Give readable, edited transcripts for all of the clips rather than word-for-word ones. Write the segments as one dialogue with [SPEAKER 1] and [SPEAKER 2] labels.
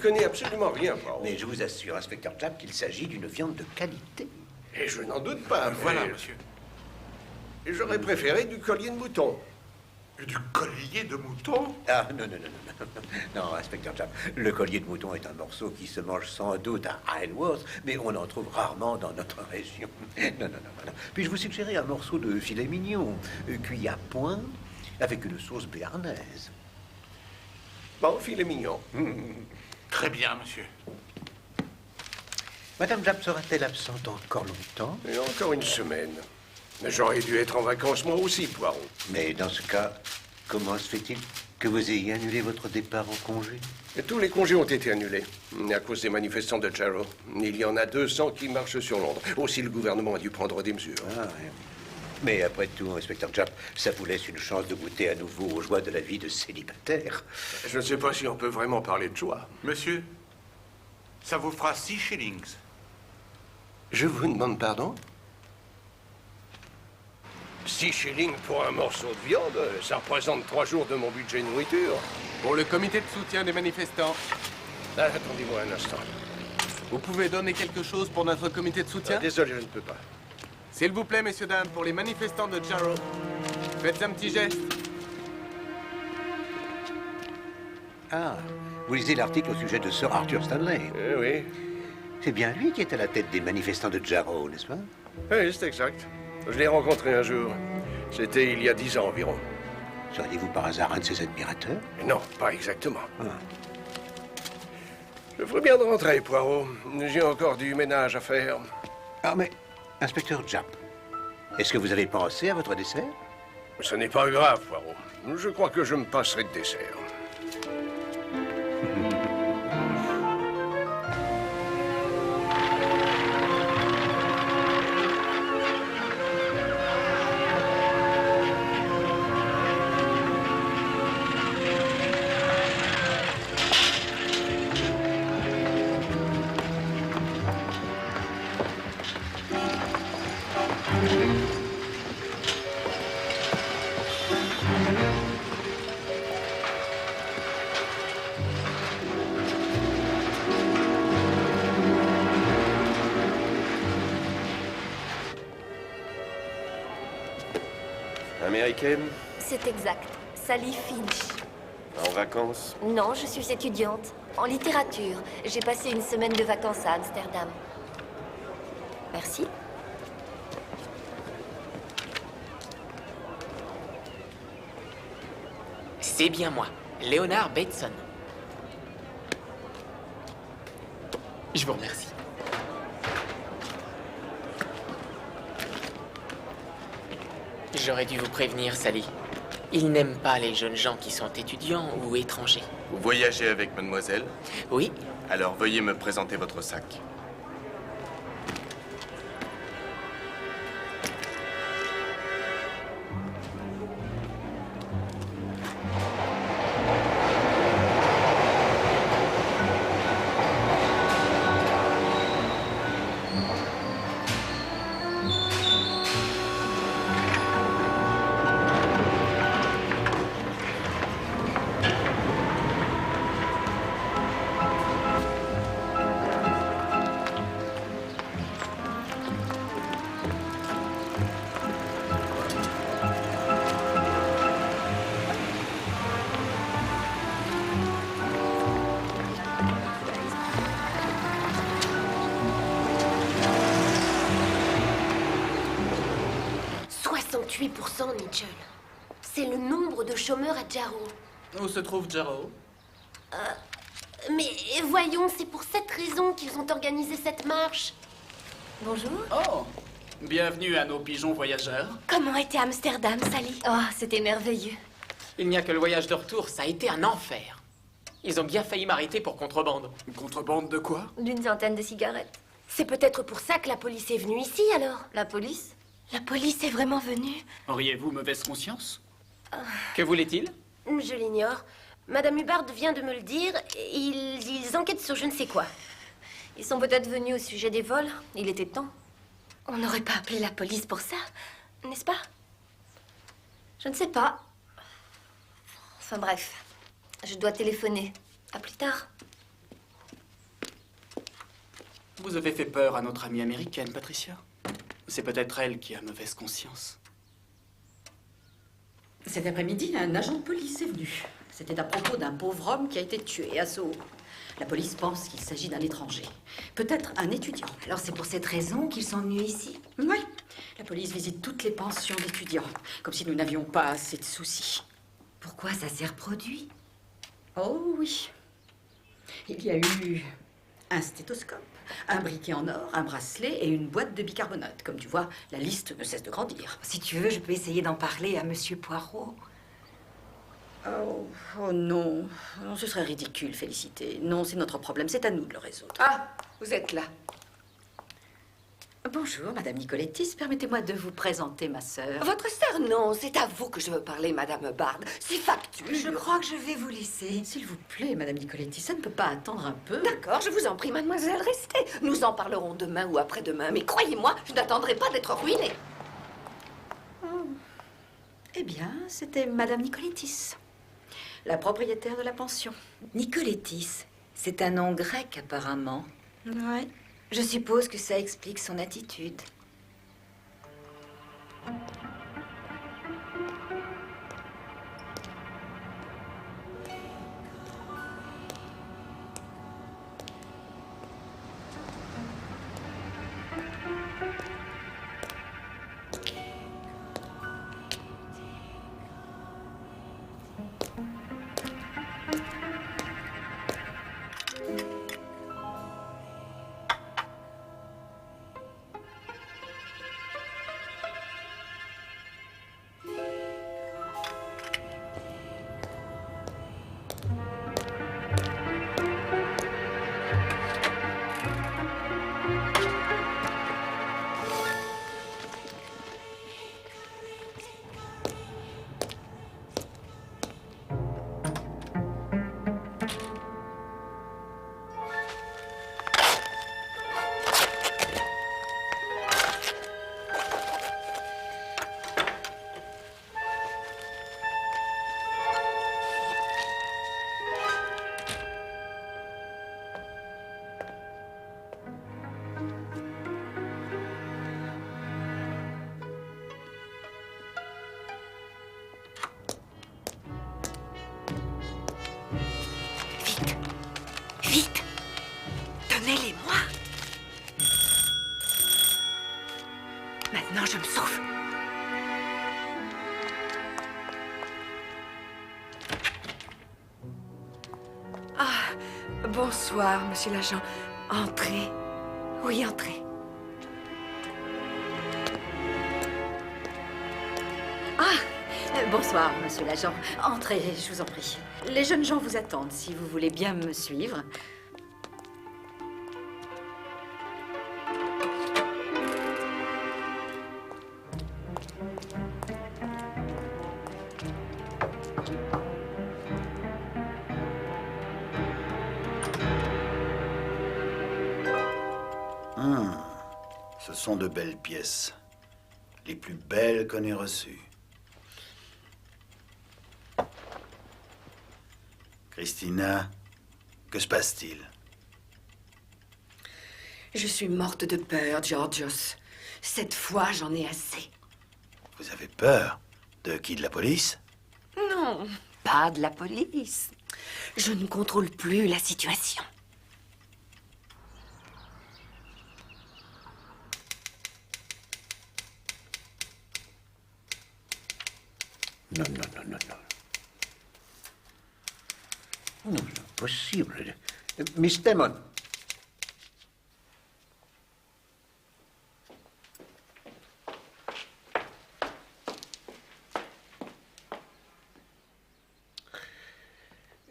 [SPEAKER 1] connais absolument rien, Poirot.
[SPEAKER 2] Mais je vous assure, inspecteur Japp, qu'il s'agit d'une viande de qualité.
[SPEAKER 1] Et je n'en doute pas.
[SPEAKER 3] Voilà, monsieur.
[SPEAKER 1] Et j'aurais préféré du collier de mouton.
[SPEAKER 3] Et du collier de mouton?
[SPEAKER 2] Ah, non, non, non, non, non, non, inspecteur Japp, le collier de mouton est un morceau qui se mange sans doute à Isleworth, mais on en trouve rarement dans notre région. Non, non, non, non, non. Puis-je vous suggérer un morceau de filet mignon, cuit à point, avec une sauce béarnaise?
[SPEAKER 1] Bon, filet mignon.
[SPEAKER 3] Très bien, monsieur.
[SPEAKER 2] Madame Japp sera-t-elle absente encore longtemps?
[SPEAKER 1] Et encore une semaine. Mais j'aurais dû être en vacances moi aussi, Poirot.
[SPEAKER 2] Mais dans ce cas, comment se fait-il que vous ayez annulé votre départ en congé?
[SPEAKER 1] Et tous les congés ont été annulés. À cause des manifestants de Jarrow. Il y en a 200 qui marchent sur Londres. Aussi, le gouvernement a dû prendre des mesures.
[SPEAKER 2] Ah, oui. Mais après tout, inspecteur Japp, ça vous laisse une chance de goûter à nouveau aux joies de la vie de célibataire.
[SPEAKER 1] Je ne sais pas si on peut vraiment parler de joie.
[SPEAKER 3] Monsieur, ça vous fera 6 shillings.
[SPEAKER 1] Je vous demande pardon? 6 shillings pour un morceau de viande, ça représente 3 jours de mon budget de nourriture.
[SPEAKER 4] Pour le comité de soutien des manifestants,
[SPEAKER 1] Ah, attendez-moi un instant.
[SPEAKER 4] vous pouvez donner quelque chose pour notre comité de soutien?
[SPEAKER 1] Désolé, je ne peux pas.
[SPEAKER 4] S'il vous plaît, messieurs, dames, pour les manifestants de Jarrow, faites un petit geste.
[SPEAKER 2] Ah, vous lisez l'article au sujet de Sir Arthur Stanley.
[SPEAKER 1] Oui.
[SPEAKER 2] C'est bien lui qui est à la tête des manifestants de Jarrow, n'est-ce pas?
[SPEAKER 1] Oui, c'est exact. Je l'ai rencontré un jour. C'était il y a 10 ans environ.
[SPEAKER 2] Seriez-vous par hasard un de ses admirateurs?
[SPEAKER 1] Non, pas exactement.
[SPEAKER 2] Ah.
[SPEAKER 1] Je ferais bien de rentrer, Poirot. J'ai encore du ménage à faire.
[SPEAKER 2] Ah, mais, inspecteur Japp, est-ce que vous avez pensé à votre dessert?
[SPEAKER 1] Ce n'est pas grave, Poirot. Je crois que je me passerai de dessert.
[SPEAKER 5] Américaine?
[SPEAKER 6] C'est exact. Sally Finch.
[SPEAKER 5] En vacances?
[SPEAKER 6] Non, je suis étudiante. En littérature. J'ai passé une semaine de vacances à Amsterdam. Merci.
[SPEAKER 7] C'est bien moi, Leonard Bateson. Je vous remercie. J'aurais dû vous prévenir, Sally. Ils n'aiment pas les jeunes gens qui sont étudiants ou étrangers.
[SPEAKER 5] Vous voyagez avec mademoiselle?
[SPEAKER 7] Oui,
[SPEAKER 5] Alors veuillez me présenter votre sac.
[SPEAKER 6] Mitchell. C'est le nombre de chômeurs à Jarrow.
[SPEAKER 7] où se trouve Jarrow?
[SPEAKER 6] Mais voyons, c'est pour cette raison qu'ils ont organisé cette marche. Bonjour.
[SPEAKER 8] Oh, bienvenue à nos pigeons voyageurs.
[SPEAKER 6] Comment était Amsterdam, Sally? Oh, c'était merveilleux.
[SPEAKER 7] Il n'y a que le voyage de retour, ça a été un enfer. Ils ont bien failli m'arrêter pour contrebande.
[SPEAKER 8] Contrebande de quoi?
[SPEAKER 6] D'une centaine de cigarettes. C'est peut-être pour ça que la police est venue ici, alors? La police? La police est vraiment venue?
[SPEAKER 8] Auriez-vous mauvaise conscience?
[SPEAKER 7] Que voulait-il?
[SPEAKER 6] Je l'ignore. Madame Hubbard vient de me le dire. Ils enquêtent sur je ne sais quoi. Ils sont peut-être venus au sujet des vols. Il était temps. On n'aurait pas appelé la police pour ça, n'est-ce pas? Je ne sais pas. Enfin bref, je dois téléphoner. À plus tard.
[SPEAKER 8] Vous avez fait peur à notre amie américaine, Patricia. C'est peut-être elle qui a mauvaise conscience.
[SPEAKER 9] Cet après-midi, un agent de police est venu. C'était à propos d'un pauvre homme qui a été tué à Soho. La police pense qu'il s'agit d'un étranger. Peut-être un étudiant.
[SPEAKER 6] Alors c'est pour cette raison qu'ils sont venus ici?
[SPEAKER 9] Oui. La police visite toutes les pensions d'étudiants. Comme si nous n'avions pas assez de soucis.
[SPEAKER 6] Pourquoi ça s'est reproduit?
[SPEAKER 9] Oh oui. Il y a eu un stéthoscope, un briquet en or, un bracelet et une boîte de bicarbonate. Comme tu vois, la liste ne cesse de grandir.
[SPEAKER 6] Si tu veux, je peux essayer d'en parler à Monsieur Poirot.
[SPEAKER 9] Oh non. Non, ce serait ridicule, Félicité. Non, c'est notre problème. C'est à nous de le résoudre.
[SPEAKER 10] Ah, vous êtes là.
[SPEAKER 9] Bonjour, Madame Nicolettis. Permettez-moi de vous présenter ma sœur.
[SPEAKER 10] Votre sœur, non, c'est à vous que je veux parler, Madame Bard. C'est factuel.
[SPEAKER 6] Je crois que je vais vous laisser.
[SPEAKER 9] S'il vous plaît, Madame Nicolettis, ça ne peut pas attendre un peu.
[SPEAKER 10] D'accord, je vous en prie, mademoiselle, restez. Nous en parlerons demain ou après-demain, mais croyez-moi, je n'attendrai pas d'être ruinée.
[SPEAKER 9] Eh bien, c'était Madame Nicolettis, la propriétaire de la pension.
[SPEAKER 6] Nicolettis, c'est un nom grec apparemment.
[SPEAKER 9] Ouais.
[SPEAKER 6] Je suppose que ça explique son attitude. Vite! Donnez-les-moi! Maintenant, je me sauve. Ah, bonsoir, monsieur l'agent. Entrez. Oui, entrez.
[SPEAKER 9] Bonsoir, monsieur l'agent. Entrez, je vous en prie. Les jeunes gens vous attendent, si vous voulez bien me suivre.
[SPEAKER 11] Ce sont de belles pièces. Les plus belles qu'on ait reçues. Christina, que se passe-t-il?
[SPEAKER 10] Je suis morte de peur, Georgios. Cette fois, j'en ai assez.
[SPEAKER 11] Vous avez peur? De qui? De la police?
[SPEAKER 10] Non, pas de la police. Je ne contrôle plus la situation.
[SPEAKER 2] Non, non, non, non, non. Non, c'est impossible. Miss Damon.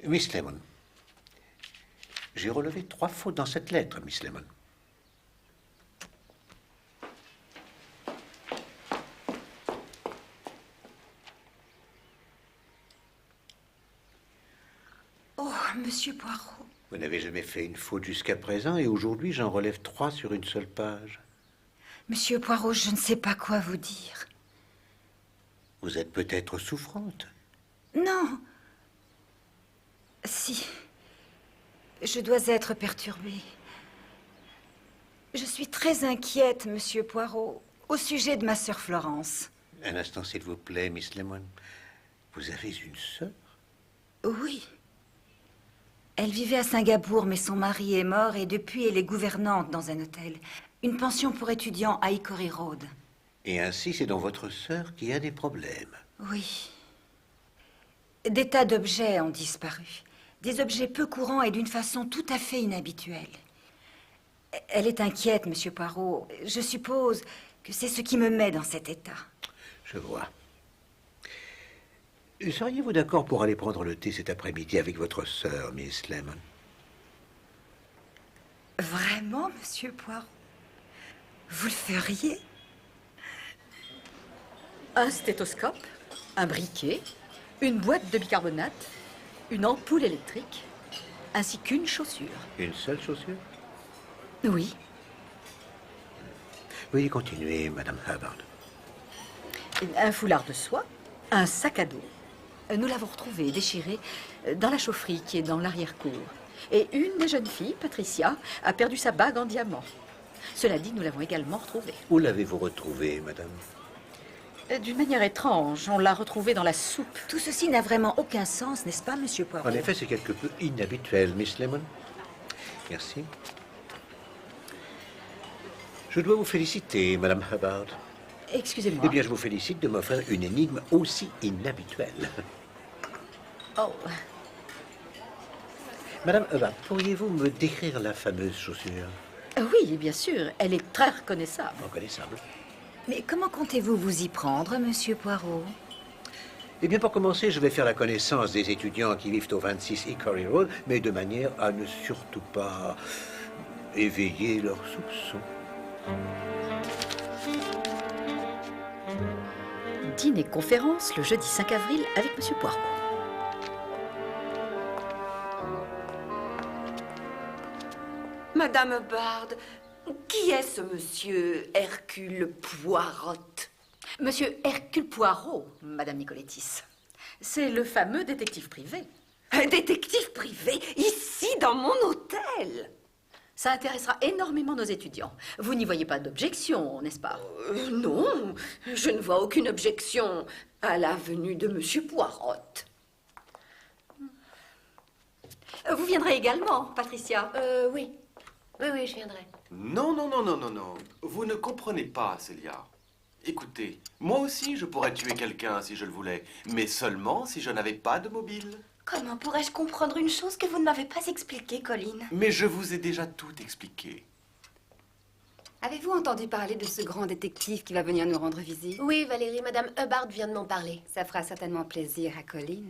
[SPEAKER 2] Miss Lemon. J'ai relevé 3 fautes dans cette lettre, Miss Lemon.
[SPEAKER 6] Oh, monsieur Poirot.
[SPEAKER 2] Vous n'avez jamais fait une faute jusqu'à présent et aujourd'hui j'en relève 3 sur une seule page.
[SPEAKER 6] Monsieur Poirot, je ne sais pas quoi vous dire.
[SPEAKER 2] Vous êtes peut-être souffrante.
[SPEAKER 6] Non. Si. Je dois être perturbée.
[SPEAKER 12] Je suis très inquiète, Monsieur Poirot, au sujet de ma sœur Florence.
[SPEAKER 2] Un instant, s'il vous plaît, Miss Lemon. Vous avez une sœur?
[SPEAKER 12] Oui. Elle vivait à Singapour, mais son mari est mort et depuis, elle est gouvernante dans un hôtel. Une pension pour étudiants à Hickory Road.
[SPEAKER 2] Et ainsi, c'est donc votre sœur qui a des problèmes.
[SPEAKER 12] Oui. Des tas d'objets ont disparu. Des objets peu courants et d'une façon tout à fait inhabituelle. Elle est inquiète, Monsieur Poirot. Je suppose que c'est ce qui me met dans cet état.
[SPEAKER 2] Je vois. Seriez-vous d'accord pour aller prendre le thé cet après-midi avec votre sœur, Miss Lemon?
[SPEAKER 12] Vraiment, Monsieur Poirot? Vous le feriez?
[SPEAKER 9] Un stéthoscope, un briquet, une boîte de bicarbonate, une ampoule électrique, ainsi qu'une chaussure.
[SPEAKER 2] Une seule chaussure?
[SPEAKER 9] Oui.
[SPEAKER 2] Veuillez continuer, Madame Hubbard.
[SPEAKER 9] Un foulard de soie, un sac à dos. Nous l'avons retrouvé déchiré dans la chaufferie qui est dans l'arrière-cour. Et une des jeunes filles, Patricia, a perdu sa bague en diamant. Cela dit, nous l'avons également retrouvée.
[SPEAKER 2] Où l'avez-vous retrouvée, Madame?
[SPEAKER 9] D'une manière étrange, on l'a retrouvée dans la soupe.
[SPEAKER 12] Tout ceci n'a vraiment aucun sens, n'est-ce pas, Monsieur Poirot?
[SPEAKER 2] En effet, c'est quelque peu inhabituel, Miss Lemon. Merci. Je dois vous féliciter, Madame Hubbard.
[SPEAKER 9] Excusez-moi.
[SPEAKER 2] Eh bien, je vous félicite de m'offrir une énigme aussi inhabituelle.
[SPEAKER 9] Oh.
[SPEAKER 2] Madame Hubbard, pourriez-vous me décrire la fameuse chaussure?
[SPEAKER 9] Oui, bien sûr. Elle est très reconnaissable.
[SPEAKER 2] Reconnaissable.
[SPEAKER 12] Mais comment comptez-vous vous y prendre, Monsieur Poirot?
[SPEAKER 2] Eh bien, pour commencer, je vais faire la connaissance des étudiants qui vivent au 26 Hickory Road, mais de manière à ne surtout pas éveiller leurs soupçons.
[SPEAKER 9] Dîner-conférence le jeudi 5 avril avec Monsieur Poirot.
[SPEAKER 10] Madame Hubbard, qui est ce monsieur Hercule Poirot?
[SPEAKER 9] Monsieur Hercule Poirot, Madame Nicolettis. C'est le fameux détective privé.
[SPEAKER 10] Un détective privé, ici, dans mon hôtel?
[SPEAKER 9] Ça intéressera énormément nos étudiants. Vous n'y voyez pas d'objection, n'est-ce pas?
[SPEAKER 10] Non, je ne vois aucune objection à la venue de monsieur Poirot.
[SPEAKER 9] Vous viendrez également, Patricia?
[SPEAKER 6] Oui. Oui, je viendrai.
[SPEAKER 4] Non, non, non, non, non, non. Vous ne comprenez pas, Célia. Écoutez, moi aussi je pourrais tuer quelqu'un si je le voulais, mais seulement si je n'avais pas de mobile.
[SPEAKER 6] Comment pourrais-je comprendre une chose que vous ne m'avez pas expliquée, Colin?
[SPEAKER 4] Mais je vous ai déjà tout expliqué.
[SPEAKER 13] Avez-vous entendu parler de ce grand détective qui va venir nous rendre visite?
[SPEAKER 6] Oui, Valérie, Madame Hubbard vient de m'en parler.
[SPEAKER 13] Ça fera certainement plaisir à Colin,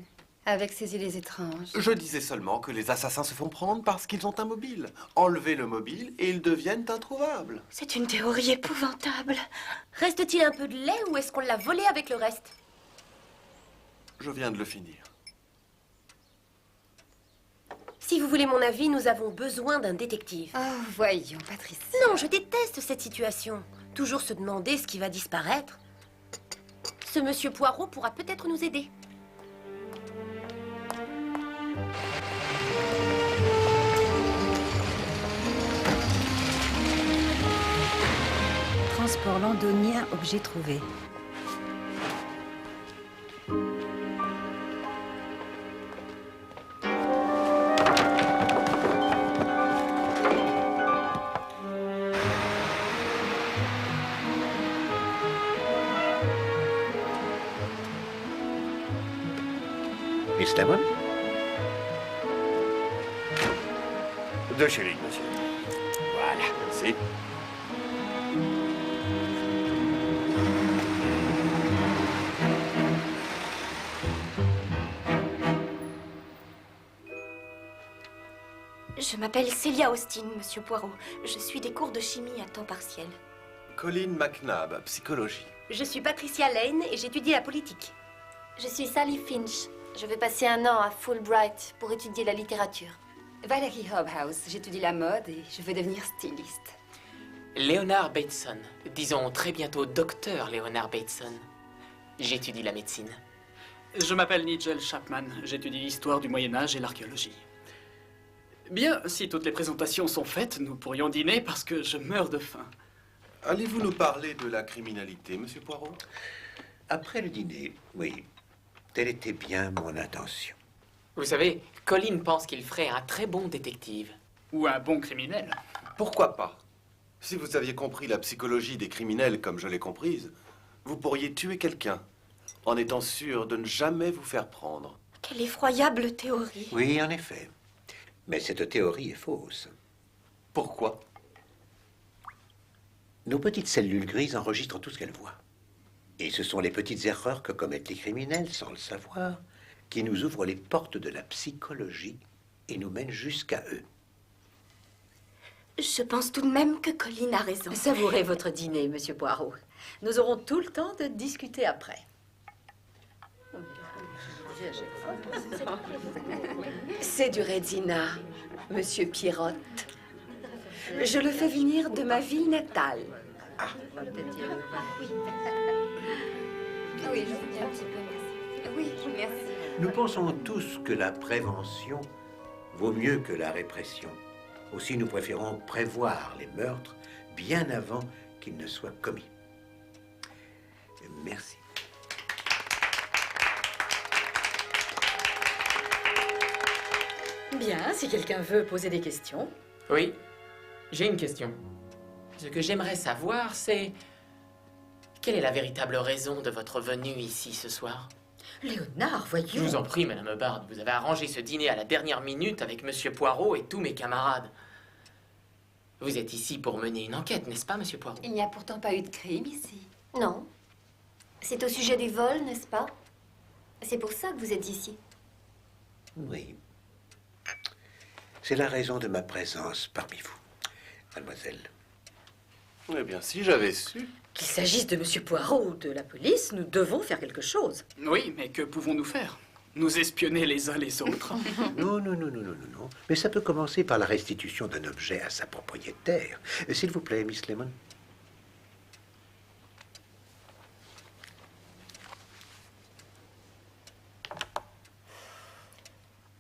[SPEAKER 13] avec ses idées étranges.
[SPEAKER 4] Je disais seulement que les assassins se font prendre parce qu'ils ont un mobile. Enlevez le mobile et ils deviennent introuvables.
[SPEAKER 6] C'est une théorie épouvantable. Reste-t-il un peu de lait ou est-ce qu'on l'a volé avec le reste?
[SPEAKER 4] Je viens de le finir.
[SPEAKER 6] Si vous voulez mon avis, nous avons besoin d'un détective.
[SPEAKER 13] Oh, voyons, Patricia.
[SPEAKER 6] Non, je déteste cette situation. Toujours se demander ce qui va disparaître. Ce monsieur Poirot pourra peut-être nous aider.
[SPEAKER 12] Transport londonien, objet trouvé.
[SPEAKER 2] Miss Lemon?
[SPEAKER 5] 2 shillings, monsieur. Voilà, merci.
[SPEAKER 6] Je m'appelle Célia Austin, monsieur Poirot. Je suis des cours de chimie à temps partiel.
[SPEAKER 4] Colin McNabb, psychologie.
[SPEAKER 6] Je suis Patricia Lane et j'étudie la politique. Je suis Sally Finch. Je vais passer un an à Fulbright pour étudier la littérature.
[SPEAKER 13] Valérie Hobhouse, j'étudie la mode et je veux devenir styliste.
[SPEAKER 7] Leonard Bateson. Disons très bientôt docteur Leonard Bateson. J'étudie la médecine.
[SPEAKER 8] Je m'appelle Nigel Chapman. J'étudie l'histoire du Moyen-Âge et l'archéologie. Bien, si toutes les présentations sont faites, nous pourrions dîner parce que je meurs de faim.
[SPEAKER 4] Allez-vous nous parler de la criminalité, Monsieur Poirot?
[SPEAKER 2] Après le dîner, oui. Telle était bien mon intention.
[SPEAKER 7] Vous savez, Colin pense qu'il ferait un très bon détective.
[SPEAKER 8] Ou un bon criminel.
[SPEAKER 4] Pourquoi pas? Si vous aviez compris la psychologie des criminels comme je l'ai comprise, vous pourriez tuer quelqu'un en étant sûr de ne jamais vous faire prendre.
[SPEAKER 6] Quelle effroyable théorie.
[SPEAKER 2] Oui, en effet. Mais cette théorie est fausse.
[SPEAKER 4] Pourquoi?
[SPEAKER 2] Nos petites cellules grises enregistrent tout ce qu'elles voient. Et ce sont les petites erreurs que commettent les criminels, sans le savoir, qui nous ouvrent les portes de la psychologie et nous mènent jusqu'à eux.
[SPEAKER 6] Je pense tout de même que Colin a raison.
[SPEAKER 9] Savourez votre dîner, Monsieur Poirot. Nous aurons tout le temps de discuter après.
[SPEAKER 10] C'est du Redzina, Monsieur Pierrot. Je le fais venir de ma ville natale.
[SPEAKER 13] Oui, je vous dis un petit peu, merci. Oui, merci.
[SPEAKER 2] Nous pensons tous que la prévention vaut mieux que la répression. Aussi, nous préférons prévoir les meurtres bien avant qu'ils ne soient commis. Merci.
[SPEAKER 9] Bien, si quelqu'un veut poser des questions.
[SPEAKER 7] Oui, j'ai une question. Ce que j'aimerais savoir, c'est... Quelle est la véritable raison de votre venue ici ce soir?
[SPEAKER 9] Léonard, voyons.
[SPEAKER 7] Je vous en prie, Madame Hubbard, vous avez arrangé ce dîner à la dernière minute avec Monsieur Poirot et tous mes camarades. Vous êtes ici pour mener une enquête, n'est-ce pas, Monsieur Poirot?
[SPEAKER 13] Il n'y a pourtant pas eu de crime ici.
[SPEAKER 6] Non. C'est au sujet des vols, n'est-ce pas? C'est pour ça que vous êtes ici.
[SPEAKER 2] Oui. C'est la raison de ma présence parmi vous, mademoiselle.
[SPEAKER 4] Eh bien, si j'avais su...
[SPEAKER 9] Qu'il s'agisse de Monsieur Poirot ou de la police, nous devons faire quelque chose.
[SPEAKER 8] Oui, mais que pouvons-nous faire? Nous espionner les uns les autres?
[SPEAKER 2] Non. Mais ça peut commencer par la restitution d'un objet à sa propriétaire. S'il vous plaît, Miss Lemon.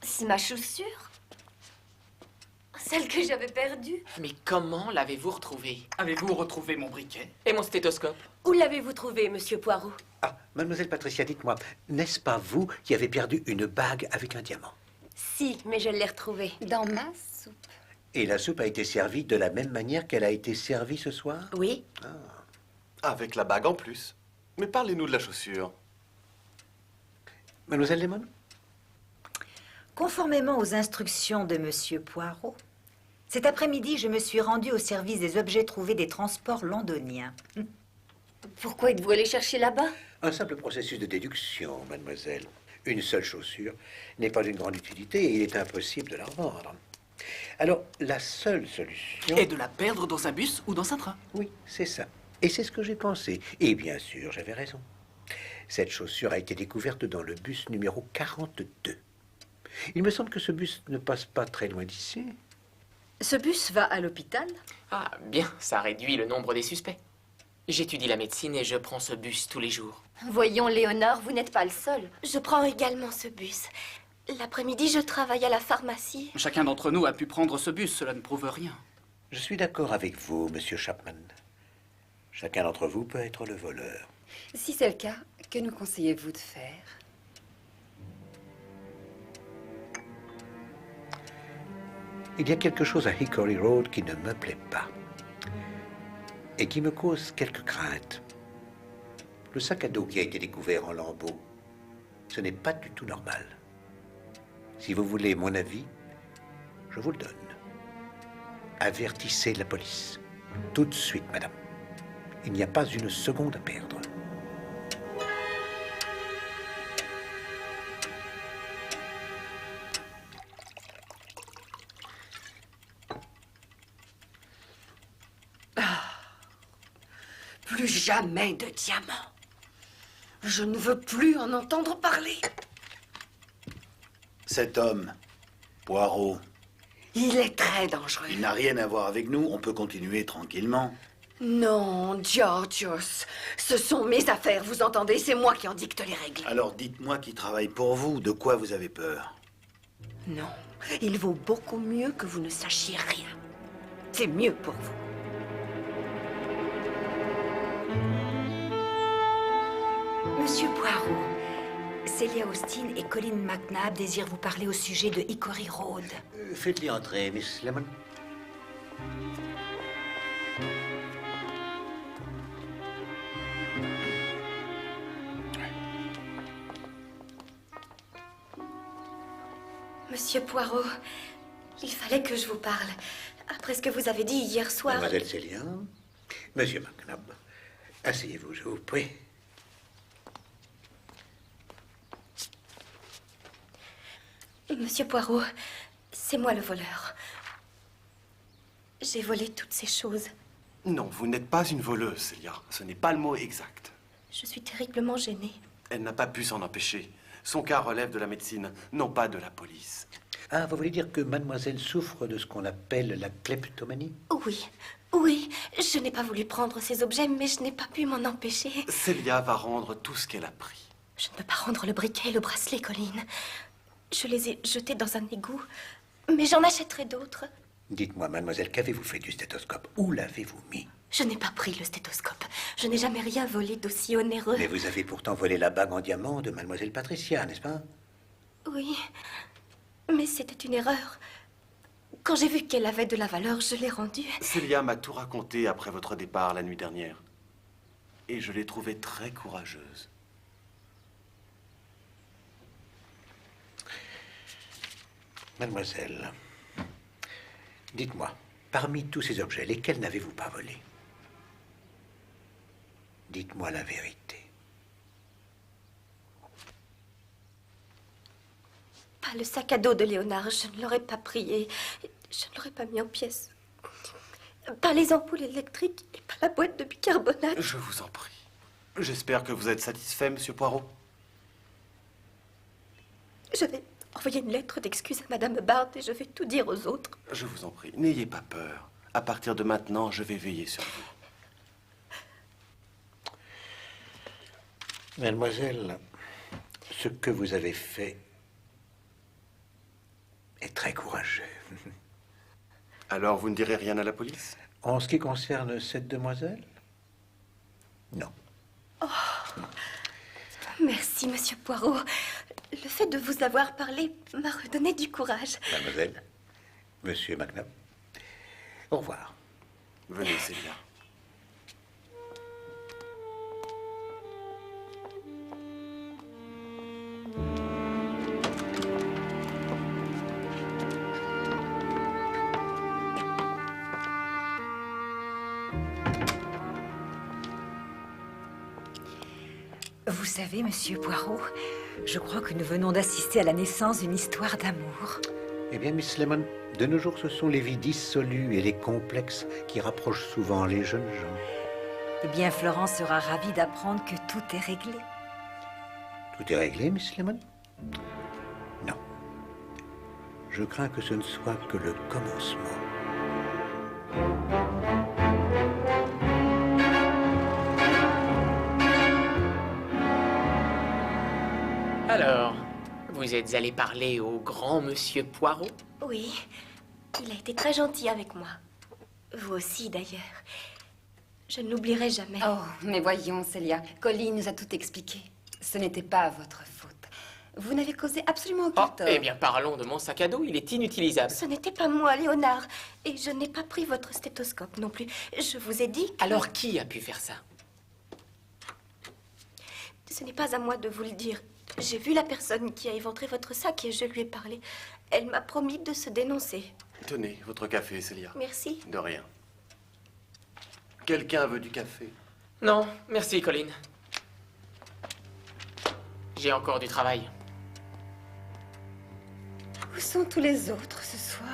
[SPEAKER 6] C'est ma chaussure? Celle que j'avais perdue?
[SPEAKER 7] Mais comment l'avez-vous retrouvée?
[SPEAKER 8] Avez-vous retrouvé mon briquet?
[SPEAKER 7] Et mon stéthoscope?
[SPEAKER 6] Où l'avez-vous trouvé, Monsieur Poirot?
[SPEAKER 2] Ah, mademoiselle Patricia, dites-moi, n'est-ce pas vous qui avez perdu une bague avec un diamant?
[SPEAKER 6] Si, mais je l'ai retrouvée.
[SPEAKER 13] Dans ma soupe.
[SPEAKER 2] Et la soupe a été servie de la même manière qu'elle a été servie ce soir?
[SPEAKER 6] Oui.
[SPEAKER 4] Avec la bague en plus. Mais parlez-nous de la chaussure.
[SPEAKER 2] Mademoiselle Lemon?
[SPEAKER 12] Conformément aux instructions de Monsieur Poirot, cet après-midi, je me suis rendue au service des objets trouvés des transports londoniens.
[SPEAKER 6] Pourquoi êtes-vous allé chercher là-bas?
[SPEAKER 2] Un simple processus de déduction, mademoiselle. Une seule chaussure n'est pas d'une grande utilité et il est impossible de la revendre. Alors, la seule solution...
[SPEAKER 8] est de la perdre dans un bus ou dans un train?
[SPEAKER 2] Oui, c'est ça. Et c'est ce que j'ai pensé. Et bien sûr, j'avais raison. Cette chaussure a été découverte dans le bus numéro 42. Il me semble que ce bus ne passe pas très loin d'ici.
[SPEAKER 9] Ce bus va à l'hôpital?
[SPEAKER 7] Ah, bien, ça réduit le nombre des suspects. J'étudie la médecine et je prends ce bus tous les jours.
[SPEAKER 6] Voyons, Léonard, vous n'êtes pas le seul. Je prends également ce bus. L'après-midi, je travaille à la pharmacie.
[SPEAKER 8] Chacun d'entre nous a pu prendre ce bus, cela ne prouve rien.
[SPEAKER 2] Je suis d'accord avec vous, monsieur Chapman. Chacun d'entre vous peut être le voleur.
[SPEAKER 13] Si c'est le cas, que nous conseillez-vous de faire?
[SPEAKER 2] Il y a quelque chose à Hickory Road qui ne me plaît pas et qui me cause quelques craintes. Le sac à dos qui a été découvert en lambeaux, ce n'est pas du tout normal. Si vous voulez mon avis, je vous le donne. Avertissez la police. Tout de suite, madame. Il n'y a pas une seconde à perdre.
[SPEAKER 10] Plus jamais de diamants. Je ne veux plus en entendre parler.
[SPEAKER 11] Cet homme, Poirot,
[SPEAKER 10] Il est très dangereux.
[SPEAKER 11] il n'a rien à voir avec nous. On peut continuer tranquillement.
[SPEAKER 10] Non, Georgios, ce sont mes affaires, vous entendez? C'est moi qui en dicte les règles.
[SPEAKER 11] Alors dites-moi qui travaille pour vous. De quoi vous avez peur?
[SPEAKER 10] Non, il vaut beaucoup mieux que vous ne sachiez rien. C'est mieux pour vous.
[SPEAKER 12] Monsieur Poirot, Celia Austin et Colin McNabb désirent vous parler au sujet de Hickory Road.
[SPEAKER 2] Faites-les entrer, Miss Lemon.
[SPEAKER 6] Monsieur Poirot, il fallait que je vous parle. Après ce que vous avez dit hier soir...
[SPEAKER 2] Mademoiselle Celia, Monsieur McNabb, asseyez-vous, je vous prie.
[SPEAKER 6] Monsieur Poirot, c'est moi le voleur. J'ai volé toutes ces choses.
[SPEAKER 4] Non, vous n'êtes pas une voleuse, Celia. Ce n'est pas le mot exact.
[SPEAKER 6] Je suis terriblement gênée.
[SPEAKER 4] Elle n'a pas pu s'en empêcher. Son cas relève de la médecine, non pas de la police.
[SPEAKER 2] Ah, vous voulez dire que mademoiselle souffre de ce qu'on appelle la kleptomanie?
[SPEAKER 6] Oui, oui, je n'ai pas voulu prendre ces objets, mais je n'ai pas pu m'en empêcher.
[SPEAKER 4] Celia va rendre tout ce qu'elle a pris.
[SPEAKER 6] Je ne peux pas rendre le briquet et le bracelet, Colline. Je les ai jetés dans un égout, mais j'en achèterai d'autres.
[SPEAKER 2] Dites-moi, mademoiselle, qu'avez-vous fait du stéthoscope? Où l'avez-vous mis?
[SPEAKER 6] Je n'ai pas pris le stéthoscope. Je n'ai jamais rien volé d'aussi onéreux.
[SPEAKER 2] Mais vous avez pourtant volé la bague en diamant de mademoiselle Patricia, n'est-ce pas?
[SPEAKER 6] Oui, mais c'était une erreur. Quand j'ai vu qu'elle avait de la valeur, je l'ai rendue.
[SPEAKER 4] Celia m'a tout raconté après votre départ la nuit dernière. Et je l'ai trouvée très courageuse.
[SPEAKER 2] Mademoiselle, dites-moi, parmi tous ces objets, lesquels n'avez-vous pas volés? Dites-moi la vérité.
[SPEAKER 6] Pas le sac à dos de Léonard, je ne l'aurais pas pris et je ne l'aurais pas mis en pièces. Pas les ampoules électriques et pas la boîte de bicarbonate.
[SPEAKER 4] Je vous en prie. J'espère que vous êtes satisfait, Monsieur Poirot.
[SPEAKER 6] Je vais envoyer une lettre d'excuse à Madame Bard et je vais tout dire aux autres.
[SPEAKER 4] Je vous en prie, n'ayez pas peur. À partir de maintenant, je vais veiller sur vous.
[SPEAKER 2] Mademoiselle, ce que vous avez fait est très courageux.
[SPEAKER 4] Alors, vous ne direz rien à la police?
[SPEAKER 2] En ce qui concerne cette demoiselle? Non.
[SPEAKER 6] Oh, merci, Monsieur Poirot. Le fait de vous avoir parlé m'a redonné du courage.
[SPEAKER 2] Mademoiselle, Monsieur McNabb, au revoir.
[SPEAKER 4] Venez, Celia.
[SPEAKER 12] Vous savez, Monsieur Poirot, je crois que nous venons d'assister à la naissance d'une histoire d'amour.
[SPEAKER 2] Eh bien, Miss Lemon, de nos jours, ce sont les vies dissolues et les complexes qui rapprochent souvent les jeunes gens.
[SPEAKER 12] Eh bien, Florence sera ravie d'apprendre que tout est réglé.
[SPEAKER 2] Tout est réglé, Miss Lemon? Non. Je crains que ce ne soit que le commencement.
[SPEAKER 7] Alors, vous êtes allé parler au grand monsieur Poirot?
[SPEAKER 6] Oui, il a été très gentil avec moi. Vous aussi, d'ailleurs. Je ne l'oublierai jamais.
[SPEAKER 13] Oh, mais voyons, Celia, Colin nous a tout expliqué. Ce n'était pas votre faute. Vous n'avez causé absolument aucun tort.
[SPEAKER 7] Eh bien, parlons de mon sac à dos, il est inutilisable.
[SPEAKER 6] Ce n'était pas moi, Léonard. Et je n'ai pas pris votre stéthoscope non plus. Je vous ai dit que...
[SPEAKER 7] Alors, qui a pu faire ça?
[SPEAKER 6] Ce n'est pas à moi de vous le dire. J'ai vu la personne qui a éventré votre sac et je lui ai parlé. Elle m'a promis de se dénoncer.
[SPEAKER 4] Tenez, votre café, Celia.
[SPEAKER 6] Merci.
[SPEAKER 4] De rien. Quelqu'un veut du café?
[SPEAKER 7] Non, merci, Colin. J'ai encore du travail.
[SPEAKER 13] Où sont tous les autres ce soir?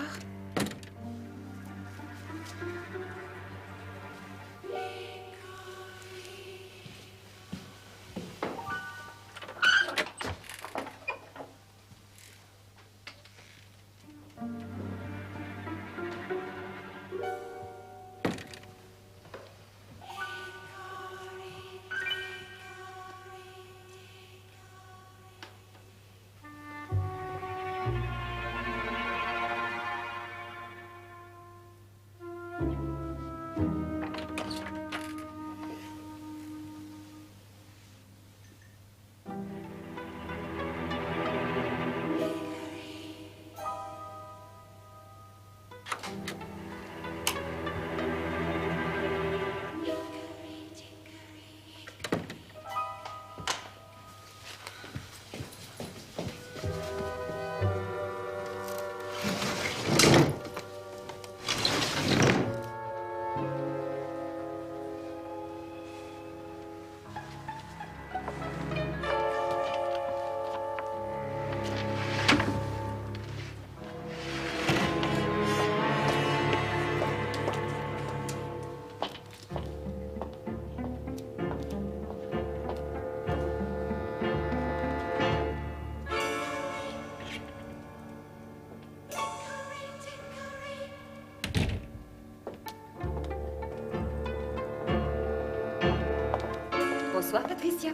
[SPEAKER 10] Bonsoir, Patricia.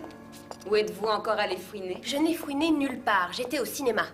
[SPEAKER 10] Où êtes-vous encore allé fouiner?
[SPEAKER 6] Je n'ai fouiné nulle part. J'étais au cinéma.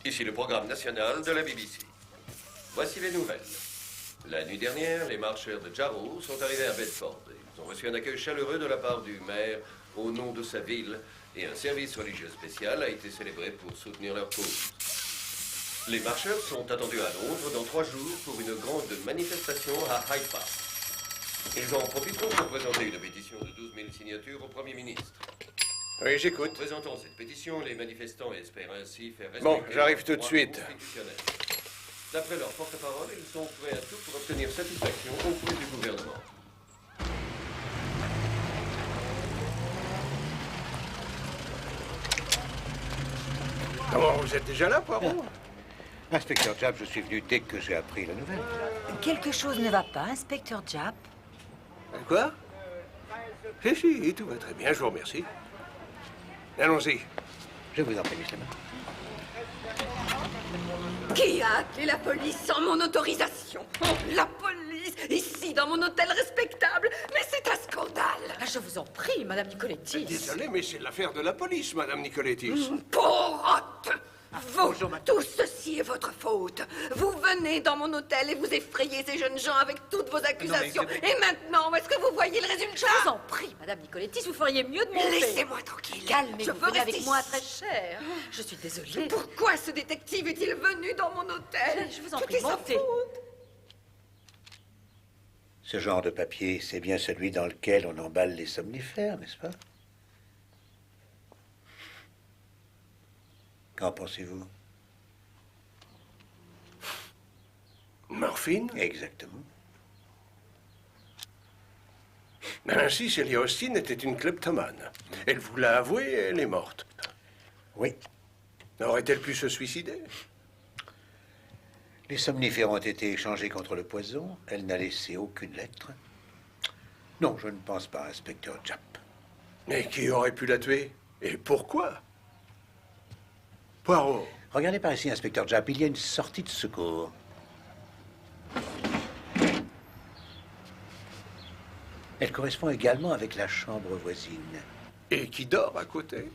[SPEAKER 1] Ici le programme national de la BBC. Voici les nouvelles. La nuit dernière, les marcheurs de Jarrow sont arrivés à Bedford. Ils ont reçu un accueil chaleureux de la part du maire au nom de sa ville et un service religieux spécial a été célébré pour soutenir leur cause. Les marcheurs sont attendus à Londres dans 3 jours pour une grande manifestation à Hyde Park. Ils en profiteront pour présenter une pétition de 12 000 signatures au Premier ministre. Oui, j'écoute. Présentons cette pétition. Les manifestants espèrent ainsi faire respecter... Bon, j'arrive tout de suite. D'après leur porte-parole, ils sont prêts à tout pour obtenir satisfaction auprès du gouvernement. Comment, vous êtes déjà là, Poirot?
[SPEAKER 2] Inspecteur Japp, je suis venu dès que j'ai appris la nouvelle.
[SPEAKER 12] Quelque chose ne va pas, inspecteur Japp?
[SPEAKER 1] Quoi? Si, tout va très bien, je vous remercie. Allons-y.
[SPEAKER 2] Je vous en prie, Miss Lemon.
[SPEAKER 10] Qui a appelé la police sans mon autorisation? Oh, la police, ici, dans mon hôtel respectable. Mais c'est un scandale.
[SPEAKER 9] Ah, je vous en prie, Madame Nicolettis.
[SPEAKER 1] Désolé, mais c'est l'affaire de la police, Madame Nicolettis.
[SPEAKER 10] Porotte! Vous, tout ceci est votre faute. Vous venez dans mon hôtel et vous effrayez ces jeunes gens avec toutes vos accusations. Et maintenant, est-ce que vous voyez le résultat?
[SPEAKER 9] Je vous en prie, Madame Nicolettis, vous feriez mieux de monter.
[SPEAKER 10] Laissez-moi tranquille.
[SPEAKER 9] Calmez-vous,
[SPEAKER 10] Je veux
[SPEAKER 9] venez
[SPEAKER 10] rester
[SPEAKER 9] avec moi très cher. Je suis désolée.
[SPEAKER 10] Pourquoi ce détective est-il venu dans mon hôtel?
[SPEAKER 9] Je vous en
[SPEAKER 10] Tout
[SPEAKER 9] prie,
[SPEAKER 10] est sa
[SPEAKER 9] montez.
[SPEAKER 10] faute.
[SPEAKER 2] Ce genre de papier, c'est bien celui dans lequel on emballe les somnifères, n'est-ce pas? Qu'en pensez-vous?
[SPEAKER 1] Morphine?
[SPEAKER 2] Exactement.
[SPEAKER 1] Mais ainsi, Celia Austin était une kleptomane. Elle vous l'a avoué et elle est morte.
[SPEAKER 2] Oui.
[SPEAKER 1] Aurait-elle pu se suicider?
[SPEAKER 2] Les somnifères ont été échangés contre le poison. Elle n'a laissé aucune lettre. Non, je ne pense pas, inspecteur Japp.
[SPEAKER 1] Mais qui aurait pu la tuer? Et pourquoi? Poirot.
[SPEAKER 2] Regardez par ici, inspecteur Japp, il y a une sortie de secours. Elle correspond également avec la chambre voisine.
[SPEAKER 1] Et qui dort à côté?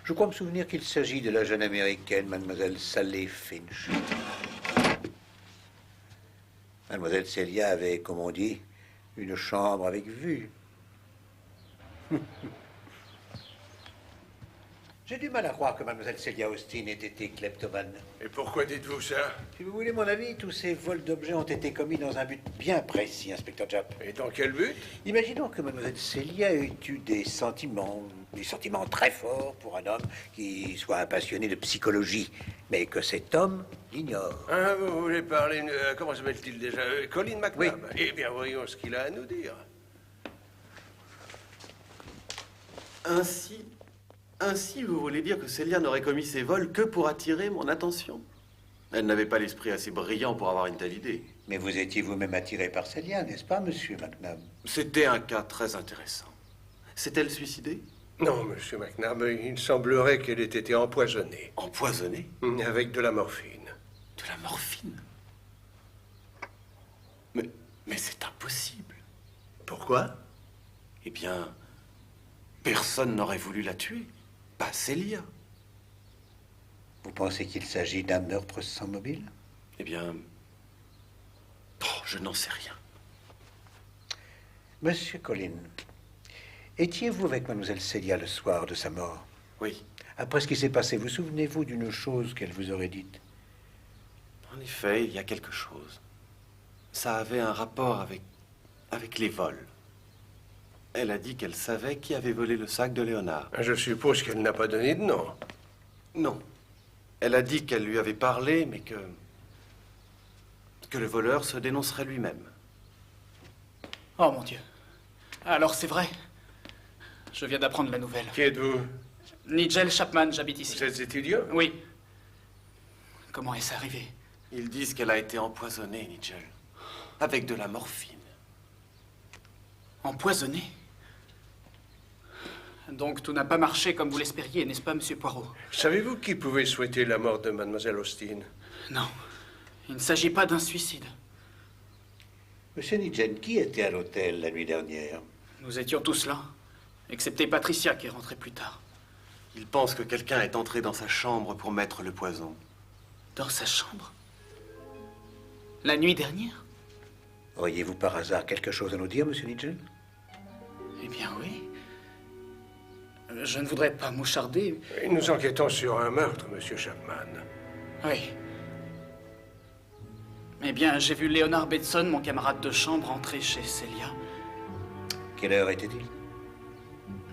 [SPEAKER 2] Je crois me souvenir qu'il s'agit de la jeune américaine, mademoiselle Sally Finch. Mademoiselle Celia avait, comme on dit, une chambre avec vue. J'ai du mal à croire que mademoiselle Celia Austin ait été kleptomane.
[SPEAKER 1] Et pourquoi dites-vous ça?
[SPEAKER 2] Si vous voulez mon avis, tous ces vols d'objets ont été commis dans un but bien précis, inspecteur Japp.
[SPEAKER 1] Et dans quel but?
[SPEAKER 2] Imaginons que mademoiselle Celia ait eu des sentiments très forts pour un homme qui soit un passionné de psychologie, mais que cet homme l'ignore.
[SPEAKER 1] Ah, vous voulez parler... comment s'appelle-t-il déjà? Colin McNabb.
[SPEAKER 2] Oui.
[SPEAKER 1] Eh bien, voyons ce qu'il a à nous dire.
[SPEAKER 4] Ainsi, vous voulez dire que Celia n'aurait commis ces vols que pour attirer mon attention? Elle n'avait pas l'esprit assez brillant pour avoir une telle idée.
[SPEAKER 2] Mais vous étiez vous-même attiré par Celia, n'est-ce pas, monsieur McNabb?
[SPEAKER 4] C'était un cas très intéressant. S'est-elle suicidée?
[SPEAKER 1] Non, monsieur McNabb, il semblerait qu'elle ait été empoisonnée.
[SPEAKER 4] Empoisonnée?
[SPEAKER 1] Avec de la morphine.
[SPEAKER 4] De la morphine? Mais c'est impossible.
[SPEAKER 1] Pourquoi?
[SPEAKER 4] eh bien, personne n'aurait voulu la tuer. Pas Célia.
[SPEAKER 2] Vous pensez qu'il s'agit d'un meurtre sans mobile?
[SPEAKER 4] Eh bien... Oh, je n'en sais rien.
[SPEAKER 2] Monsieur Collin, étiez-vous avec mademoiselle Célia le soir de sa mort?
[SPEAKER 4] Oui.
[SPEAKER 2] Après ce qui s'est passé, vous souvenez-vous d'une chose qu'elle vous aurait dite?
[SPEAKER 4] En effet, il y a quelque chose. Ça avait un rapport avec les vols. Elle a dit qu'elle savait qui avait volé le sac de Léonard.
[SPEAKER 5] Je suppose qu'elle n'a pas donné de nom.
[SPEAKER 4] Non. Elle a dit qu'elle lui avait parlé, mais que le voleur se dénoncerait lui-même.
[SPEAKER 8] Oh mon Dieu. Alors c'est vrai. Je viens d'apprendre la nouvelle.
[SPEAKER 5] Qui êtes-vous?
[SPEAKER 8] Nigel Chapman, j'habite ici.
[SPEAKER 5] Vous êtes étudiant?
[SPEAKER 8] Oui. Comment est-ce arrivé?
[SPEAKER 4] Ils disent qu'elle a été empoisonnée, Nigel. Avec de la morphine.
[SPEAKER 8] Empoisonnée? Donc tout n'a pas marché comme vous l'espériez, n'est-ce pas, monsieur Poirot?
[SPEAKER 5] Savez-vous qui pouvait souhaiter la mort de mademoiselle Austin?
[SPEAKER 8] Non. Il ne s'agit pas d'un suicide.
[SPEAKER 2] Monsieur Nigel, qui était à l'hôtel la nuit dernière?
[SPEAKER 8] Nous étions tous là, excepté Patricia qui est rentrée plus tard.
[SPEAKER 4] Il pense que quelqu'un est entré dans sa chambre pour mettre le poison.
[SPEAKER 8] Dans sa chambre? La nuit dernière?
[SPEAKER 2] Auriez-vous par hasard quelque chose à nous dire, monsieur Nigel?
[SPEAKER 8] Eh bien oui. Je ne voudrais pas moucharder.
[SPEAKER 5] Nous enquêtons sur un meurtre, monsieur Chapman.
[SPEAKER 8] Oui. Eh bien, j'ai vu Léonard Betson, mon camarade de chambre, entrer chez Célia.
[SPEAKER 2] Quelle heure était-il?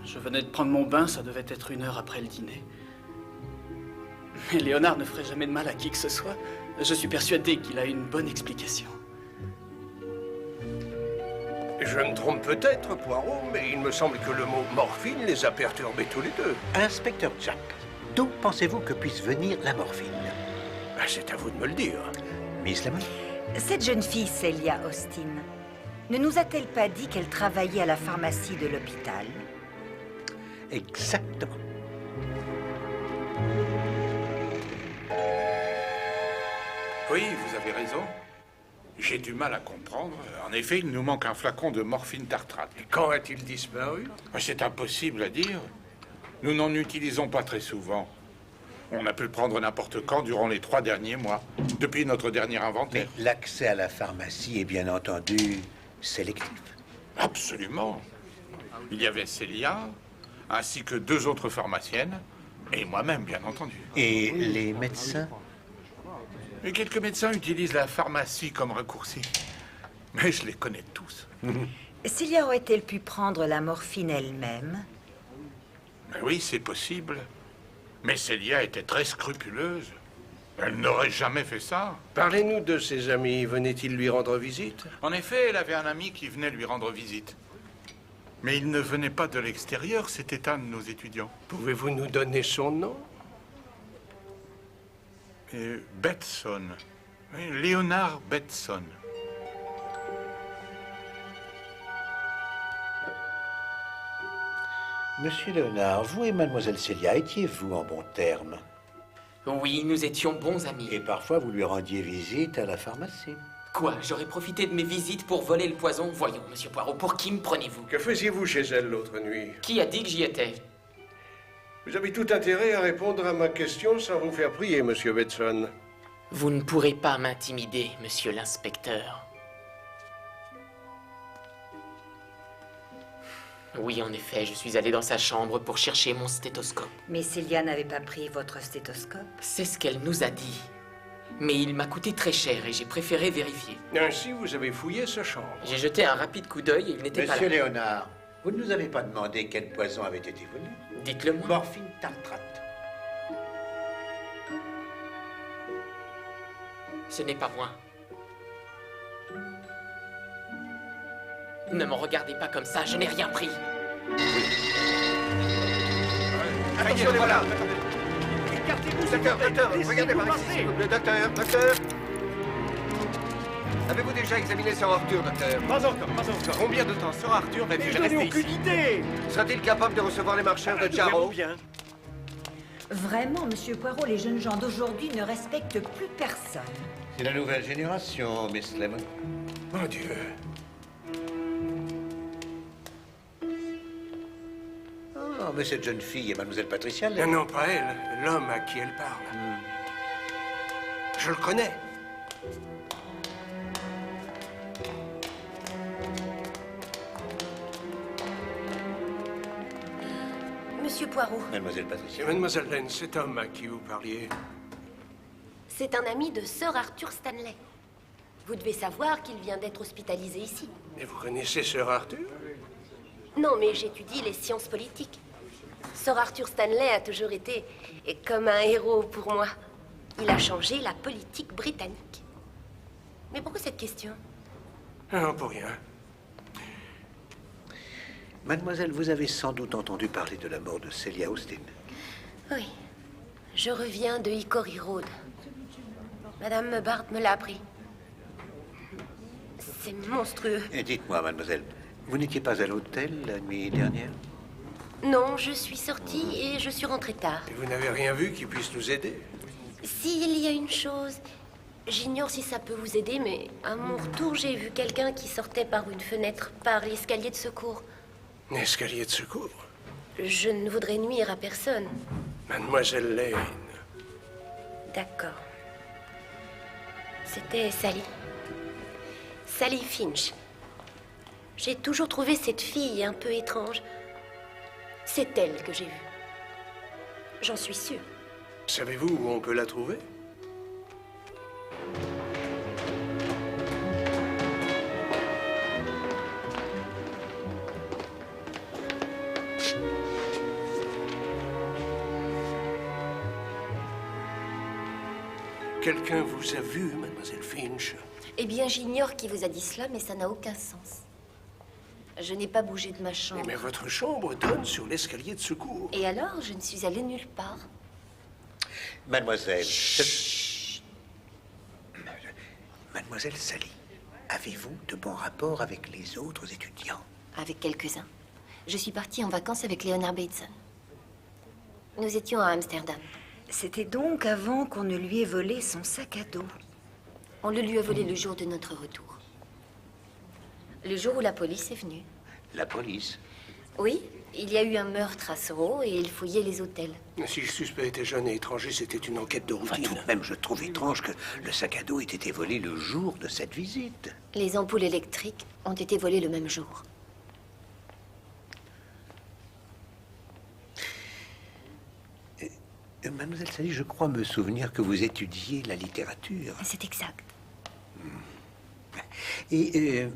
[SPEAKER 8] Je venais de prendre mon bain, ça devait être 1 heure après le dîner. Mais Léonard ne ferait jamais de mal à qui que ce soit. Je suis persuadé qu'il a une bonne explication.
[SPEAKER 5] Je me trompe peut-être, Poirot, mais il me semble que le mot morphine les a perturbés tous les deux.
[SPEAKER 2] Inspecteur Jack, d'où pensez-vous que puisse venir la morphine?
[SPEAKER 5] C'est à vous de me le dire.
[SPEAKER 2] Miss Lemon?
[SPEAKER 12] Cette jeune fille, Célia Austin, ne nous a-t-elle pas dit qu'elle travaillait à la pharmacie de l'hôpital?
[SPEAKER 2] Exactement.
[SPEAKER 3] Oui, vous avez raison. J'ai du mal à comprendre. En effet, il nous manque un flacon de morphine tartrate.
[SPEAKER 5] Et quand a-t-il disparu?
[SPEAKER 3] C'est impossible à dire. Nous n'en utilisons pas très souvent. On a pu le prendre n'importe quand durant les 3 derniers mois, depuis notre dernier inventaire.
[SPEAKER 2] Mais l'accès à la pharmacie est bien entendu sélectif.
[SPEAKER 3] Absolument. Il y avait Célia, ainsi que 2 autres pharmaciennes, et moi-même, bien entendu.
[SPEAKER 2] Et les médecins?
[SPEAKER 3] Et quelques médecins utilisent la pharmacie comme raccourci. Mais je les connais tous.
[SPEAKER 12] Célia aurait-elle pu prendre la morphine elle-même?
[SPEAKER 3] Oui, c'est possible. Mais Célia était très scrupuleuse. Elle n'aurait jamais fait ça.
[SPEAKER 5] Parlez-nous de ses amis. Venait-il lui rendre visite?
[SPEAKER 3] En effet, elle avait un ami qui venait lui rendre visite. Mais il ne venait pas de l'extérieur, c'était un de nos étudiants.
[SPEAKER 5] Pouvez-vous nous donner son nom?
[SPEAKER 3] Betson. Oui, Léonard Betson.
[SPEAKER 2] Monsieur Léonard, vous et mademoiselle Célia, étiez-vous en bons termes?
[SPEAKER 7] Oui, nous étions bons amis.
[SPEAKER 2] Et parfois, vous lui rendiez visite à la pharmacie.
[SPEAKER 7] Quoi? J'aurais profité de mes visites pour voler le poison? Voyons, monsieur Poirot, pour qui me prenez-vous?
[SPEAKER 5] Que faisiez-vous chez elle l'autre nuit?
[SPEAKER 7] Qui a dit que j'y étais?
[SPEAKER 5] Vous avez tout intérêt à répondre à ma question sans vous faire prier, monsieur Betson.
[SPEAKER 7] Vous ne pourrez pas m'intimider, monsieur l'inspecteur. Oui, en effet, je suis allé dans sa chambre pour chercher mon stéthoscope.
[SPEAKER 12] Mais Célia n'avait pas pris votre stéthoscope?
[SPEAKER 7] C'est ce qu'elle nous a dit. Mais il m'a coûté très cher et j'ai préféré vérifier.
[SPEAKER 5] Ainsi, vous avez fouillé sa chambre.
[SPEAKER 7] J'ai jeté un rapide coup d'œil et il n'était pas là.
[SPEAKER 2] Monsieur Léonard, vous ne nous avez pas demandé quel poison avait été volé?
[SPEAKER 7] Dites-le moi.
[SPEAKER 2] Morphine tartrate.
[SPEAKER 7] Ce n'est pas moi. Ne me regardez pas comme ça, je n'ai rien pris.
[SPEAKER 5] Attention, voilà. Écartez-vous, docteur, regardez par ici, s'il vous plaît, docteur. Avez-vous déjà examiné Sir Arthur, docteur?
[SPEAKER 14] Pas encore. Combien de temps Sir Arthur va-t-il
[SPEAKER 5] Je n'ai
[SPEAKER 14] rester
[SPEAKER 5] aucune
[SPEAKER 14] ici?
[SPEAKER 5] idée. Sera-t-il capable de recevoir les marcheurs de Jarrow?
[SPEAKER 14] Bien.
[SPEAKER 12] Vraiment, monsieur Poirot, les jeunes gens d'aujourd'hui ne respectent plus personne.
[SPEAKER 2] C'est la nouvelle génération, Miss Lemon.
[SPEAKER 5] Mon Dieu.
[SPEAKER 2] mais cette jeune fille est mademoiselle Patricia.
[SPEAKER 5] Non, pas elle. L'homme à qui elle parle. Je le connais.
[SPEAKER 6] Monsieur Poirot.
[SPEAKER 2] Mademoiselle Patricia.
[SPEAKER 5] Mademoiselle Lane, cet homme à qui vous parliez,
[SPEAKER 6] C'est un ami de Sir Arthur Stanley. Vous devez savoir qu'il vient d'être hospitalisé ici.
[SPEAKER 5] et vous connaissez Sir Arthur?
[SPEAKER 6] Non, mais j'étudie les sciences politiques. Sir Arthur Stanley a toujours été comme un héros pour moi. Il a changé la politique britannique. Mais pourquoi cette question?
[SPEAKER 5] Non, pour rien.
[SPEAKER 2] Mademoiselle, vous avez sans doute entendu parler de la mort de Celia Austin.
[SPEAKER 6] Oui. Je reviens de Hickory Road. Madame Hubbard me l'a appris. C'est monstrueux.
[SPEAKER 2] Et dites-moi, mademoiselle, vous n'étiez pas à l'hôtel la nuit dernière?
[SPEAKER 6] Non, je suis sortie et je suis rentrée tard.
[SPEAKER 5] Et vous n'avez rien vu qui puisse nous aider?
[SPEAKER 6] S'il y a une chose, j'ignore si ça peut vous aider, mais à mon retour, j'ai vu quelqu'un qui sortait par une fenêtre, par l'escalier de secours.
[SPEAKER 5] Un escalier de secours?
[SPEAKER 6] Je ne voudrais nuire à personne.
[SPEAKER 5] Mademoiselle Lane.
[SPEAKER 6] D'accord. C'était Sally. Sally Finch. J'ai toujours trouvé cette fille un peu étrange. C'est elle que j'ai vue. J'en suis sûre.
[SPEAKER 5] Savez-vous où on peut la trouver? Quelqu'un vous a vu, mademoiselle Finch?
[SPEAKER 6] Eh bien, j'ignore qui vous a dit cela, mais ça n'a aucun sens. Je n'ai pas bougé de ma chambre.
[SPEAKER 5] Mais votre chambre donne sur l'escalier de secours.
[SPEAKER 6] Et alors, je ne suis allée nulle part.
[SPEAKER 2] Mademoiselle... Mademoiselle Sally, avez-vous de bons rapports avec les autres étudiants?
[SPEAKER 6] Avec quelques-uns. Je suis partie en vacances avec Leonard Bateson. Nous étions à Amsterdam.
[SPEAKER 12] C'était donc avant qu'on ne lui ait volé son sac à dos.
[SPEAKER 6] On le lui a volé le jour de notre retour. Le jour où la police est venue.
[SPEAKER 2] La police?
[SPEAKER 6] Oui, il y a eu un meurtre à Soho et il fouillait les hôtels.
[SPEAKER 5] Si le suspect était jeune et étranger, c'était une enquête de routine.
[SPEAKER 2] Tout de même, je trouve étrange que le sac à dos ait été volé le jour de cette visite.
[SPEAKER 6] Les ampoules électriques ont été volées le même jour.
[SPEAKER 2] Mademoiselle Sally, je crois me souvenir que vous étudiez la littérature.
[SPEAKER 6] C'est exact.
[SPEAKER 2] Et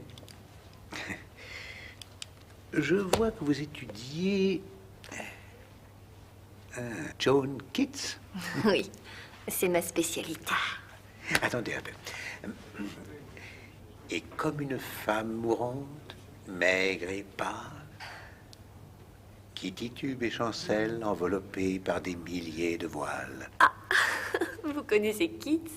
[SPEAKER 2] je vois que vous étudiez Joan Keats.
[SPEAKER 6] Oui, c'est ma spécialité.
[SPEAKER 2] Attendez un peu. Et comme une femme mourante, maigre et pâle, qui titube et chancelle, enveloppée par des milliers de voiles.
[SPEAKER 6] Ah, vous connaissez Keats?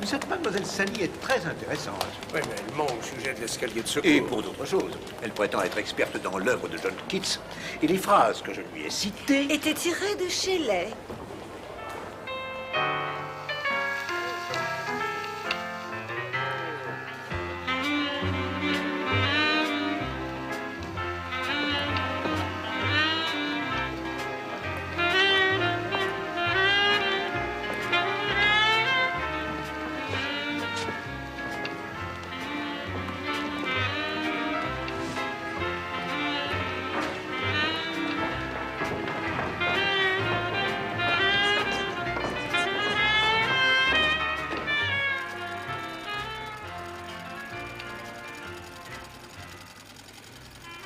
[SPEAKER 2] Cette mademoiselle Sally est très intéressante.
[SPEAKER 5] Oui, mais elle ment au sujet de l'escalier de secours.
[SPEAKER 2] Et pour d'autres choses. Elle prétend être experte dans l'œuvre de John Keats. Et les phrases que je lui ai citées...
[SPEAKER 12] Étaient tirées de Shelley.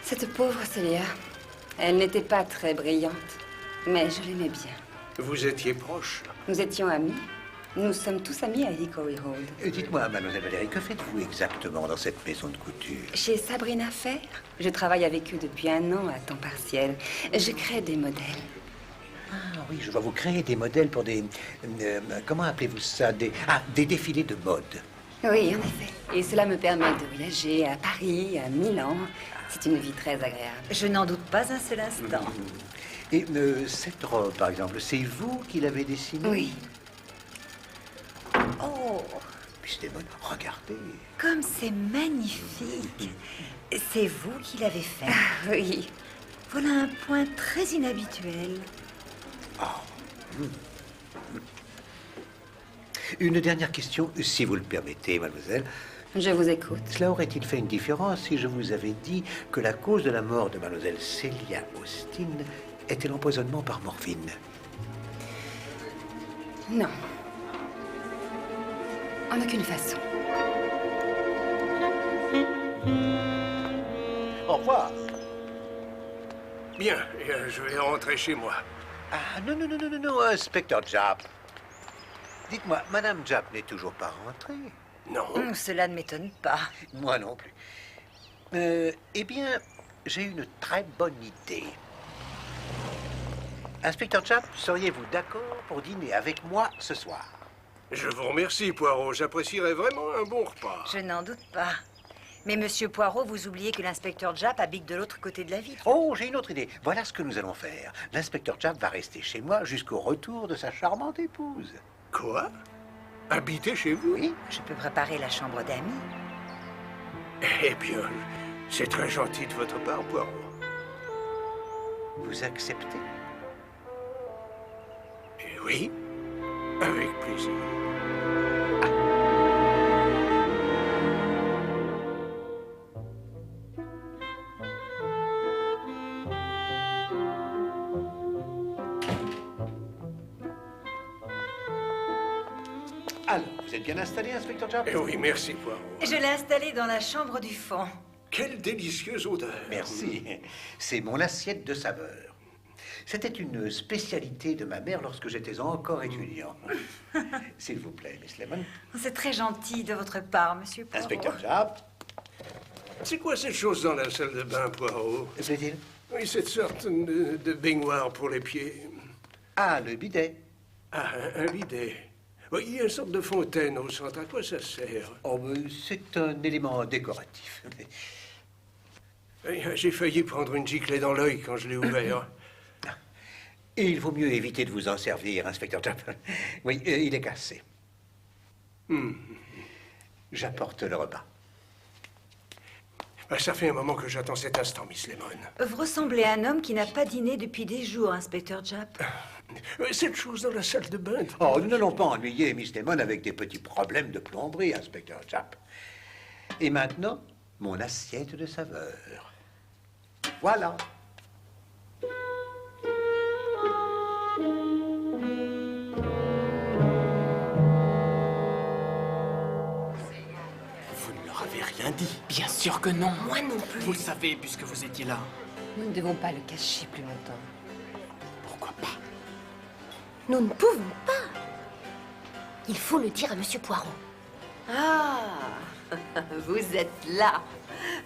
[SPEAKER 13] Cette pauvre Celia, elle n'était pas très brillante, mais je l'aimais bien.
[SPEAKER 5] Vous étiez proche?
[SPEAKER 13] Nous étions amis. Nous sommes tous amis à Hickory Road.
[SPEAKER 2] Dites-moi, mademoiselle Valérie, que faites-vous exactement dans cette maison de couture?
[SPEAKER 13] Chez Sabrina Fair, je travaille avec eux depuis 1 an à temps partiel. Je crée des modèles.
[SPEAKER 2] Ah oui, je vois, vous créer des modèles pour des... comment appelez-vous ça? Des défilés de mode.
[SPEAKER 13] Oui, en effet. Et cela me permet de voyager à Paris, à Milan. C'est une vie très agréable.
[SPEAKER 12] Je n'en doute pas un seul instant.
[SPEAKER 2] Et cette robe, par exemple, c'est vous qui l'avez dessinée?
[SPEAKER 13] Oui.
[SPEAKER 12] Oh,
[SPEAKER 2] Miss Lemon, regardez.
[SPEAKER 12] Comme c'est magnifique. C'est vous qui l'avez fait.
[SPEAKER 10] Oui.
[SPEAKER 12] Voilà un point très inhabituel.
[SPEAKER 2] Une dernière question, si vous le permettez, mademoiselle.
[SPEAKER 13] Je vous écoute.
[SPEAKER 2] Cela aurait-il fait une différence si je vous avais dit que la cause de la mort de mademoiselle Celia Austin était l'empoisonnement par morphine?
[SPEAKER 13] Non. En aucune façon.
[SPEAKER 2] Au revoir.
[SPEAKER 14] Bien, je vais rentrer chez moi.
[SPEAKER 2] Ah, non, inspecteur Japp. Dites-moi, Madame Japp n'est toujours pas rentrée?
[SPEAKER 14] Non.
[SPEAKER 12] Cela ne m'étonne pas.
[SPEAKER 2] Moi non plus. Eh bien, j'ai une très bonne idée. Inspecteur Japp, seriez-vous d'accord pour dîner avec moi ce soir?
[SPEAKER 14] Je vous remercie, Poirot. J'apprécierais vraiment un bon repas.
[SPEAKER 12] Je n'en doute pas. Mais monsieur Poirot, vous oubliez que l'inspecteur Japp habite de l'autre côté de la ville.
[SPEAKER 2] Oh, j'ai une autre idée. Voilà ce que nous allons faire. L'inspecteur Japp va rester chez moi jusqu'au retour de sa charmante épouse.
[SPEAKER 14] Quoi? Habiter chez vous?
[SPEAKER 2] Oui.
[SPEAKER 12] Je peux préparer la chambre d'amis.
[SPEAKER 14] Eh bien, c'est très gentil de votre part, Poirot.
[SPEAKER 2] Vous acceptez?
[SPEAKER 14] Oui, avec plaisir.
[SPEAKER 2] Alors, vous êtes bien installé, inspecteur Japp?
[SPEAKER 14] Eh oui, merci, Poirot.
[SPEAKER 12] Je l'ai installé dans la chambre du fond.
[SPEAKER 14] Quelle délicieuse odeur.
[SPEAKER 2] Merci. C'est mon assiette de saveur. C'était une spécialité de ma mère lorsque j'étais encore étudiant. S'il vous plaît, Miss Lemon.
[SPEAKER 12] C'est très gentil de votre part, monsieur Poirot.
[SPEAKER 2] Inspecteur Japp.
[SPEAKER 14] C'est quoi cette chose dans la salle de bain, Poirot?
[SPEAKER 2] Plaît-il?
[SPEAKER 14] Oui, cette sorte de baignoire pour les pieds.
[SPEAKER 2] Ah, le bidet.
[SPEAKER 14] Ah, un bidet. Oui, il y a une sorte de fontaine au centre. À quoi ça sert?
[SPEAKER 2] Oh, c'est un élément décoratif.
[SPEAKER 14] J'ai failli prendre une giclée dans l'œil quand je l'ai ouvert.
[SPEAKER 2] Et il vaut mieux éviter de vous en servir, inspecteur Japp. Oui, il est cassé. J'apporte le repas.
[SPEAKER 14] Ça fait un moment que j'attends cet instant, Miss Lemon.
[SPEAKER 12] Vous ressemblez à un homme qui n'a pas dîné depuis des jours, inspecteur Japp.
[SPEAKER 14] Cette chose dans la salle de bain.
[SPEAKER 2] Oh, nous n'allons pas ennuyer Miss Lemon avec des petits problèmes de plomberie, inspecteur Japp. Et maintenant, mon assiette de saveur. Voilà.
[SPEAKER 4] Vous ne leur avez rien dit.
[SPEAKER 7] Bien sûr que non.
[SPEAKER 10] Moi non plus.
[SPEAKER 8] Vous le savez, puisque vous étiez là.
[SPEAKER 13] Nous ne devons pas le cacher plus longtemps.
[SPEAKER 4] Pourquoi pas?
[SPEAKER 6] Nous ne pouvons pas. Il faut le dire à Monsieur Poirot.
[SPEAKER 10] Ah, vous êtes là.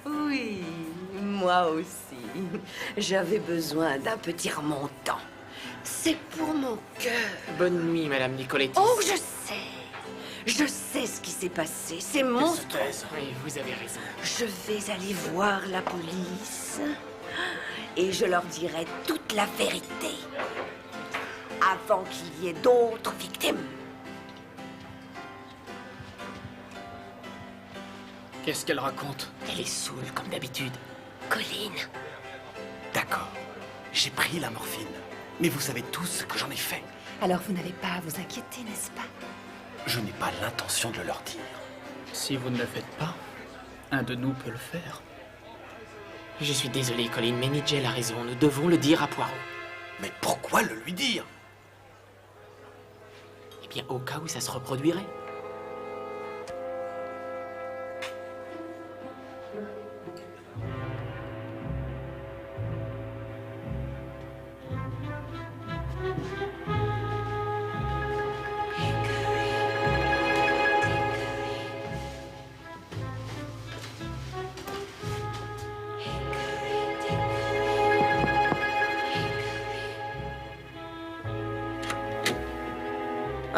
[SPEAKER 10] Oui, moi aussi. J'avais besoin d'un petit remontant. C'est pour mon cœur.
[SPEAKER 7] Bonne nuit, Madame Nicoletti.
[SPEAKER 10] Oh, je sais. Je sais ce qui s'est passé. C'est monstrueux.
[SPEAKER 7] Oui, vous avez raison.
[SPEAKER 10] Je vais aller voir la police et je leur dirai toute la vérité avant qu'il y ait d'autres victimes.
[SPEAKER 8] Qu'est-ce qu'elle raconte?
[SPEAKER 7] Elle est saoule, comme d'habitude.
[SPEAKER 6] Colline.
[SPEAKER 4] D'accord. J'ai pris la morphine. Mais vous savez tous ce que j'en ai fait.
[SPEAKER 13] Alors vous n'avez pas à vous inquiéter, n'est-ce pas?
[SPEAKER 4] Je n'ai pas l'intention de le leur dire.
[SPEAKER 8] Si vous ne le faites pas, un de nous peut le faire.
[SPEAKER 7] Je suis désolé, Colline, mais Nigel a raison. Nous devons le dire à Poirot.
[SPEAKER 4] Mais pourquoi le lui dire?
[SPEAKER 7] Eh bien, au cas où ça se reproduirait.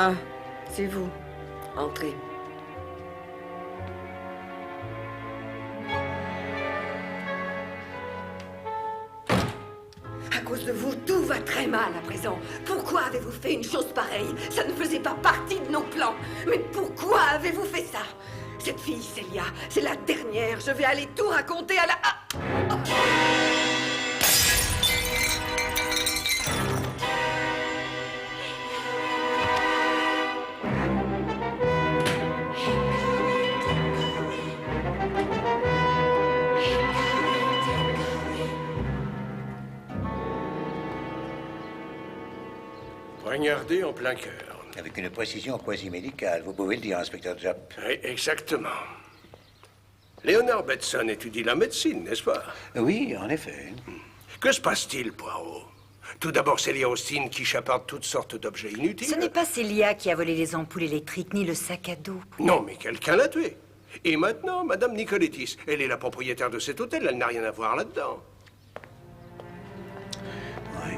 [SPEAKER 10] Ah, c'est vous. Entrez. À cause de vous, tout va très mal à présent. Pourquoi avez-vous fait une chose pareille? Ça ne faisait pas partie de nos plans. Mais pourquoi avez-vous fait ça? Cette fille, Célia, c'est la dernière. Je vais aller tout raconter à la...
[SPEAKER 14] Poignardé en plein cœur.
[SPEAKER 2] Avec une précision quasi-médicale, vous pouvez le dire, inspecteur Japp.
[SPEAKER 14] Oui, exactement. Leonard Betson étudie la médecine, n'est-ce pas?
[SPEAKER 2] Oui, en effet.
[SPEAKER 14] Que se passe-t-il, Poirot? Tout d'abord, Célia Austin qui chaparde toutes sortes d'objets inutiles.
[SPEAKER 12] Ce n'est pas Célia qui a volé les ampoules électriques ni le sac à dos.
[SPEAKER 14] Non, mais quelqu'un l'a tué. Et maintenant, Madame Nicolettis, elle est la propriétaire de cet hôtel, elle n'a rien à voir là-dedans.
[SPEAKER 2] Oui.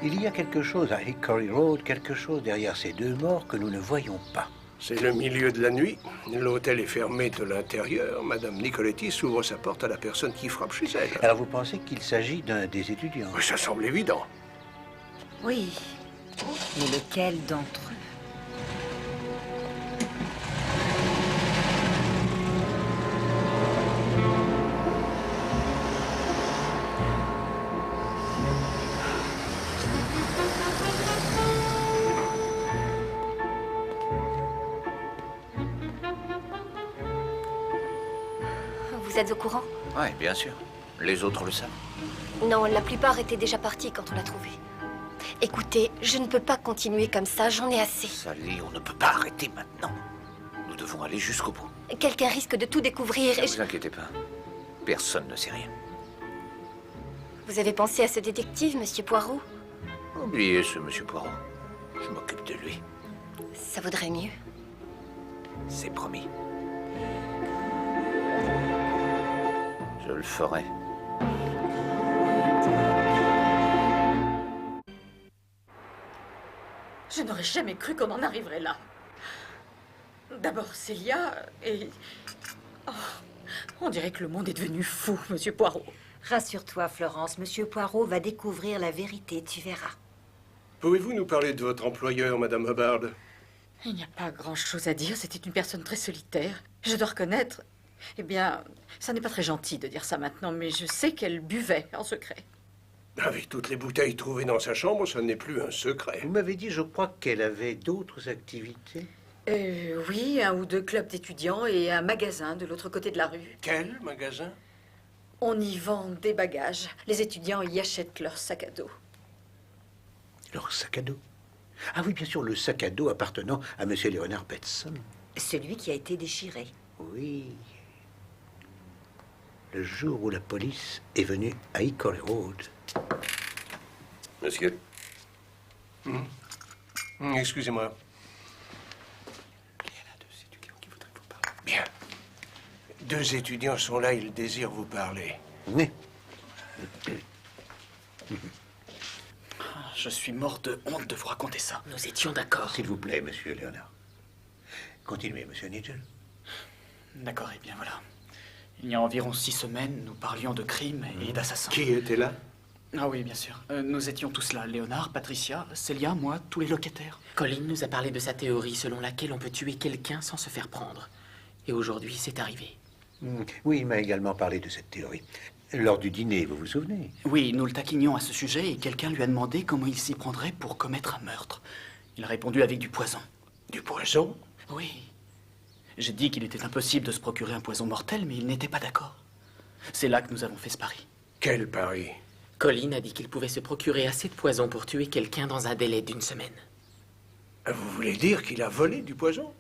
[SPEAKER 2] Il y a quelque chose à Hickory Road, quelque chose derrière ces deux morts que nous ne voyons pas.
[SPEAKER 14] C'est le milieu de la nuit. L'hôtel est fermé de l'intérieur. Madame Nicolettis ouvre sa porte à la personne qui frappe chez elle.
[SPEAKER 2] Alors vous pensez qu'il s'agit d'un des étudiants?
[SPEAKER 14] Oui, ça semble évident.
[SPEAKER 12] Oui. Mais lequel d'entre eux?
[SPEAKER 6] Vous êtes au courant?
[SPEAKER 2] Oui, bien sûr. Les autres le savent.
[SPEAKER 6] Non, la plupart étaient déjà partis quand on l'a trouvé. Écoutez, je ne peux pas continuer comme ça, j'en ai assez.
[SPEAKER 2] Sally, on ne peut pas arrêter maintenant. Nous devons aller jusqu'au bout.
[SPEAKER 6] Quelqu'un risque de tout découvrir et
[SPEAKER 2] Ne vous inquiétez pas. Personne ne sait rien.
[SPEAKER 6] Vous avez pensé à ce détective, Monsieur Poirot?
[SPEAKER 2] Oubliez ce monsieur Poirot. Je m'occupe de lui.
[SPEAKER 6] Ça vaudrait mieux.
[SPEAKER 2] C'est promis. Je le ferai.
[SPEAKER 9] Je n'aurais jamais cru qu'on en arriverait là. D'abord Célia et... Oh, on dirait que le monde est devenu fou, Monsieur Poirot.
[SPEAKER 12] Rassure-toi, Florence, Monsieur Poirot va découvrir la vérité, tu verras.
[SPEAKER 14] Pouvez-vous nous parler de votre employeur, Madame Hubbard?
[SPEAKER 9] Il n'y a pas grand-chose à dire, c'était une personne très solitaire. Je dois reconnaître... Eh bien, ça n'est pas très gentil de dire ça maintenant, mais je sais qu'elle buvait en secret.
[SPEAKER 14] Avec toutes les bouteilles trouvées dans sa chambre, ça n'est plus un secret.
[SPEAKER 2] Vous m'avez dit, je crois, qu'elle avait d'autres activités.
[SPEAKER 9] Oui, 1 ou 2 clubs d'étudiants et un magasin de l'autre côté de la rue.
[SPEAKER 14] Quel magasin?
[SPEAKER 9] On y vend des bagages. Les étudiants y achètent leurs sacs à dos.
[SPEAKER 2] Leur sac à dos? Ah oui, bien sûr, le sac à dos appartenant à Monsieur Leonard Betson.
[SPEAKER 12] Celui qui a été déchiré.
[SPEAKER 2] Oui. Le jour où la police est venue à Hickory Road.
[SPEAKER 1] Monsieur?
[SPEAKER 14] Excusez-moi.
[SPEAKER 4] Il y en a 2 étudiants qui voudraient vous parler.
[SPEAKER 14] Bien. 2 étudiants sont là, ils désirent vous parler.
[SPEAKER 2] Oui.
[SPEAKER 8] Je suis mort de honte de vous raconter ça.
[SPEAKER 7] Nous étions d'accord.
[SPEAKER 2] S'il vous plaît, Monsieur Leonard. Continuez, Monsieur Nigel.
[SPEAKER 8] D'accord, et bien voilà. Il y a environ 6 semaines, nous parlions de crimes et d'assassins.
[SPEAKER 14] Qui était là?
[SPEAKER 8] Ah oui, bien sûr. Nous étions tous là. Léonard, Patricia, Célia, moi, tous les locataires.
[SPEAKER 7] Colin nous a parlé de sa théorie selon laquelle on peut tuer quelqu'un sans se faire prendre. Et aujourd'hui, c'est arrivé.
[SPEAKER 2] Oui, il m'a également parlé de cette théorie. Lors du dîner, vous vous souvenez?
[SPEAKER 8] Oui, nous le taquinions à ce sujet et quelqu'un lui a demandé comment il s'y prendrait pour commettre un meurtre. Il a répondu avec du poison.
[SPEAKER 14] Du poison?
[SPEAKER 8] Oui. J'ai dit qu'il était impossible de se procurer un poison mortel, mais il n'était pas d'accord. C'est là que nous avons fait ce pari.
[SPEAKER 14] Quel pari?
[SPEAKER 7] Colin a dit qu'il pouvait se procurer assez de poison pour tuer quelqu'un dans un délai d'1 semaine.
[SPEAKER 14] Vous voulez dire qu'il a volé du poison?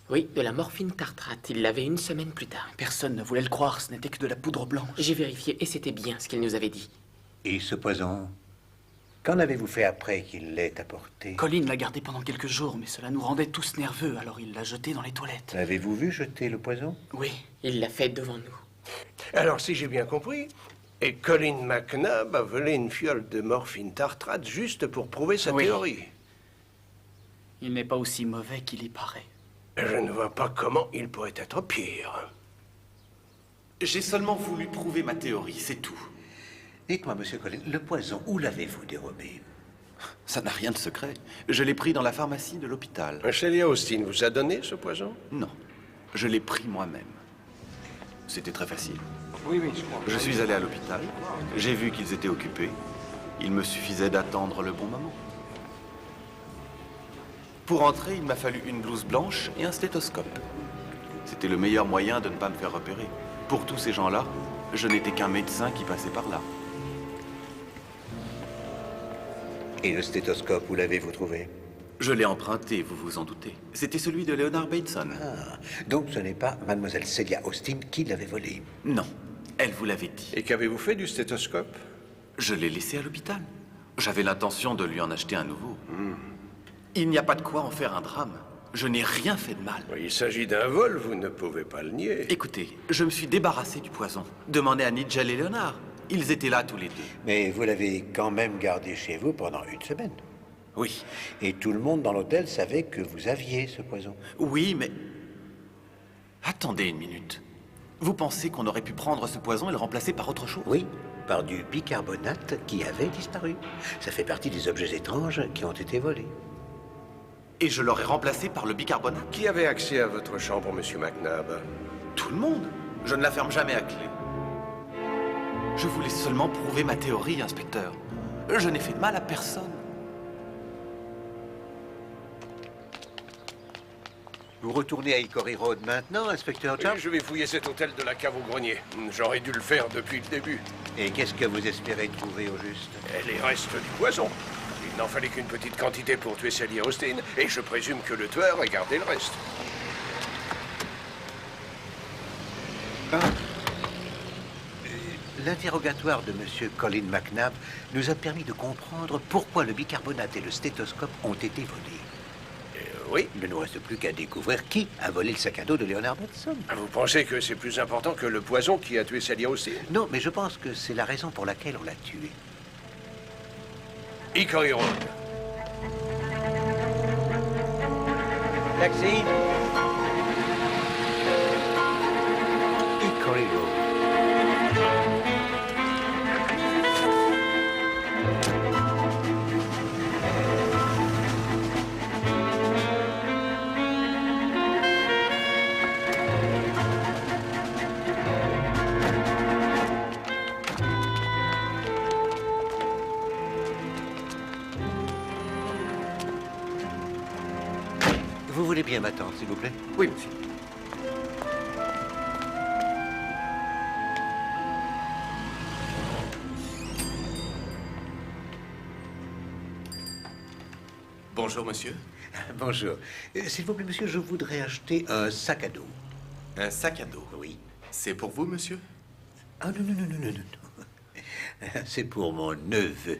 [SPEAKER 7] Oui, de la morphine tartrate. Il l'avait 1 semaine plus tard.
[SPEAKER 8] Personne ne voulait le croire, ce n'était que de la poudre blanche.
[SPEAKER 7] J'ai vérifié et c'était bien ce qu'il nous avait dit.
[SPEAKER 2] Et ce poison, qu'en avez-vous fait après qu'il l'ait apporté?
[SPEAKER 8] Colin l'a gardé pendant quelques jours, mais cela nous rendait tous nerveux, alors il l'a jeté dans les toilettes.
[SPEAKER 2] L'avez-vous vu jeter le poison?
[SPEAKER 8] Oui.
[SPEAKER 7] Il l'a fait devant nous.
[SPEAKER 14] Alors, si j'ai bien compris, et Colin McNabb a volé une fiole de morphine tartrate juste pour prouver sa
[SPEAKER 8] Oui.
[SPEAKER 14] théorie.
[SPEAKER 8] Il n'est pas aussi mauvais qu'il y paraît.
[SPEAKER 14] Je ne vois pas comment il pourrait être pire.
[SPEAKER 4] J'ai seulement voulu prouver ma théorie, c'est tout.
[SPEAKER 2] Dites-moi, monsieur Collin, le poison, où l'avez-vous dérobé?
[SPEAKER 4] Ça n'a rien de secret. Je l'ai pris dans la pharmacie de l'hôpital.
[SPEAKER 14] Celia Austin vous a donné ce poison?
[SPEAKER 4] Non, je l'ai pris moi-même. C'était très facile.
[SPEAKER 5] Oui, je crois.
[SPEAKER 4] Je suis allé à l'hôpital, j'ai vu qu'ils étaient occupés. Il me suffisait d'attendre le bon moment. Pour entrer, il m'a fallu une blouse blanche et un stéthoscope. C'était le meilleur moyen de ne pas me faire repérer. Pour tous ces gens-là, je n'étais qu'un médecin qui passait par là.
[SPEAKER 2] Et le stéthoscope, où l'avez-vous trouvé?
[SPEAKER 4] Je l'ai emprunté, vous vous en doutez. C'était celui de Leonard Bateson.
[SPEAKER 2] Ah, donc ce n'est pas mademoiselle Celia Austin qui l'avait volé?
[SPEAKER 4] Non, elle vous l'avait dit.
[SPEAKER 14] Et qu'avez-vous fait du stéthoscope?
[SPEAKER 4] Je l'ai laissé à l'hôpital. J'avais l'intention de lui en acheter un nouveau. Il n'y a pas de quoi en faire un drame. Je n'ai rien fait de mal.
[SPEAKER 14] Il s'agit d'un vol, vous ne pouvez pas le nier.
[SPEAKER 4] Écoutez, je me suis débarrassé du poison. Demandez à Nigel et Leonard. Ils étaient là tous les deux.
[SPEAKER 2] Mais vous l'avez quand même gardé chez vous pendant une semaine?
[SPEAKER 4] Oui.
[SPEAKER 2] Et tout le monde dans l'hôtel savait que vous aviez ce poison?
[SPEAKER 4] Oui, mais... Attendez une minute. Vous pensez qu'on aurait pu prendre ce poison et le remplacer par autre chose?
[SPEAKER 2] Oui, par du bicarbonate qui avait disparu. Ça fait partie des objets étranges qui ont été volés.
[SPEAKER 4] Et je l'aurais remplacé par le bicarbonate?
[SPEAKER 14] Qui avait accès à votre chambre, monsieur McNabb?
[SPEAKER 4] Tout le monde. Je ne la ferme jamais à clé. Je voulais seulement prouver ma théorie, inspecteur. Je n'ai fait de mal à personne.
[SPEAKER 2] Vous retournez à Hickory Road maintenant, inspecteur Jones?
[SPEAKER 14] Je vais fouiller cet hôtel de la cave au grenier. J'aurais dû le faire depuis le début.
[SPEAKER 2] Et qu'est-ce que vous espérez trouver au juste?
[SPEAKER 14] Les restes du poison. Il n'en fallait qu'une petite quantité pour tuer Celia Austin, et je présume que le tueur a gardé le reste.
[SPEAKER 2] L'interrogatoire de monsieur Colin McNabb nous a permis de comprendre pourquoi le bicarbonate et le stéthoscope ont été volés.
[SPEAKER 14] Oui.
[SPEAKER 2] Il ne nous reste plus qu'à découvrir qui a volé le sac à dos de Leonard Bateson.
[SPEAKER 14] Vous pensez que c'est plus important que le poison qui a tué Celia Austin?
[SPEAKER 2] Non, mais je pense que c'est la raison pour laquelle on l'a tué.
[SPEAKER 14] Hickory Road.
[SPEAKER 2] Taxi. Hickory Road. Vous voulez bien m'attendre, s'il vous plaît?
[SPEAKER 4] Oui, monsieur. Bonjour, monsieur.
[SPEAKER 2] Bonjour. S'il vous plaît, monsieur, je voudrais acheter un sac à dos.
[SPEAKER 4] Un sac à dos?
[SPEAKER 2] Oui.
[SPEAKER 4] C'est pour vous, monsieur?
[SPEAKER 2] Ah non, non, non, non, non, non. C'est pour mon neveu.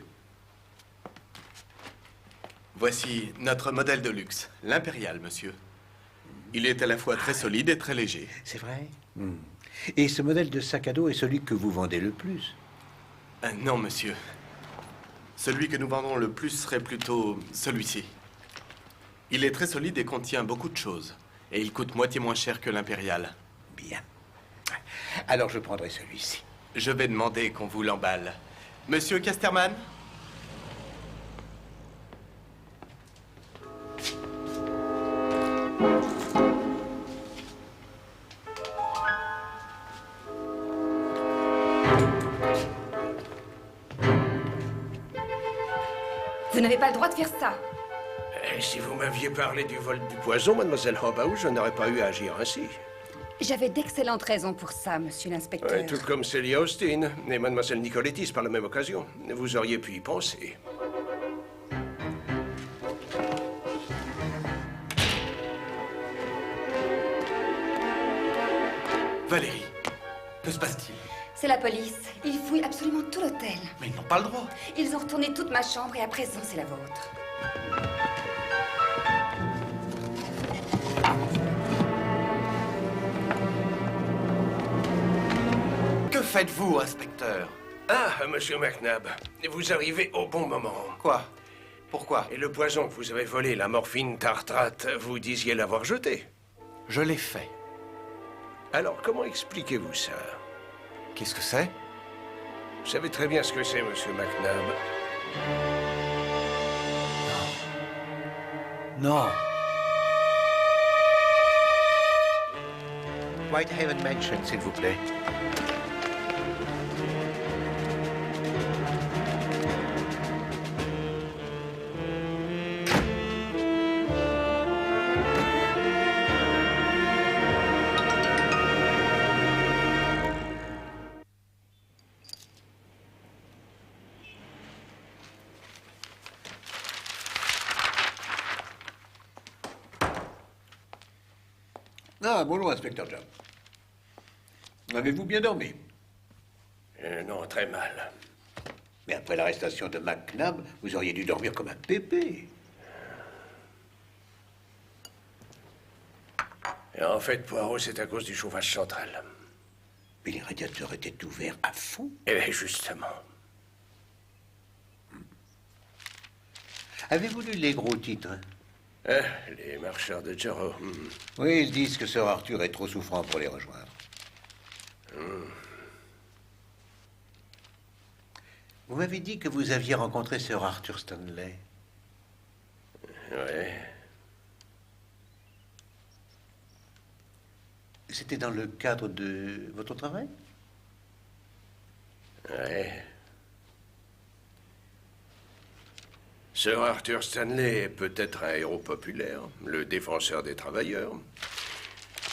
[SPEAKER 4] Voici notre modèle de luxe, l'impérial, monsieur. Il est à la fois très solide et très léger.
[SPEAKER 2] C'est vrai? Et ce modèle de sac à dos est celui que vous vendez le plus?
[SPEAKER 4] Non, monsieur. Celui que nous vendons le plus serait plutôt celui-ci. Il est très solide et contient beaucoup de choses. Et il coûte moitié moins cher que l'impérial.
[SPEAKER 2] Bien. Alors je prendrai celui-ci.
[SPEAKER 4] Je vais demander qu'on vous l'emballe. Monsieur Casterman?
[SPEAKER 13] Vous n'avez pas le droit de faire ça.
[SPEAKER 14] Si vous m'aviez parlé du vol du poison, mademoiselle Hobaou, je n'aurais pas eu à agir ainsi.
[SPEAKER 13] J'avais d'excellentes raisons pour ça, monsieur l'inspecteur.
[SPEAKER 14] Tout comme Celia Austin et mademoiselle Nicolettis par la même occasion. Vous auriez pu y penser.
[SPEAKER 4] Valérie, que se passe-t-il?
[SPEAKER 13] C'est la police. Ils fouillent absolument tout l'hôtel.
[SPEAKER 4] Mais ils n'ont pas le droit.
[SPEAKER 13] Ils ont retourné toute ma chambre et à présent, c'est la vôtre.
[SPEAKER 4] Que faites-vous, inspecteur?
[SPEAKER 14] Ah, monsieur McNabb, vous arrivez au bon moment.
[SPEAKER 4] Quoi? Pourquoi?
[SPEAKER 14] Et le poison que vous avez volé, la morphine tartrate, vous disiez l'avoir jeté.
[SPEAKER 4] Je l'ai fait.
[SPEAKER 14] Alors, comment expliquez-vous ça?
[SPEAKER 4] Qu'est-ce que c'est?
[SPEAKER 14] Vous savez très bien ce que c'est, monsieur McNabb.
[SPEAKER 4] Non.
[SPEAKER 2] Whitehaven Mansion, s'il vous plaît. Ah, bonjour, inspecteur Job. Avez-vous bien dormi?
[SPEAKER 14] Non, très mal.
[SPEAKER 2] Mais après l'arrestation de McNabb, vous auriez dû dormir comme un bébé.
[SPEAKER 14] Et en fait, Poirot, c'est à cause du chauffage central.
[SPEAKER 2] Mais les radiateurs étaient ouverts à fond.
[SPEAKER 14] Eh bien, justement.
[SPEAKER 2] Avez-vous lu les gros titres?
[SPEAKER 14] Les marcheurs de Jarrow.
[SPEAKER 2] Oui, ils disent que Sir Arthur est trop souffrant pour les rejoindre. Vous m'avez dit que vous aviez rencontré Sir Arthur Stanley.
[SPEAKER 14] Oui.
[SPEAKER 2] C'était dans le cadre de votre travail?
[SPEAKER 14] Oui. Sir Arthur Stanley est peut-être un héros populaire, le défenseur des travailleurs.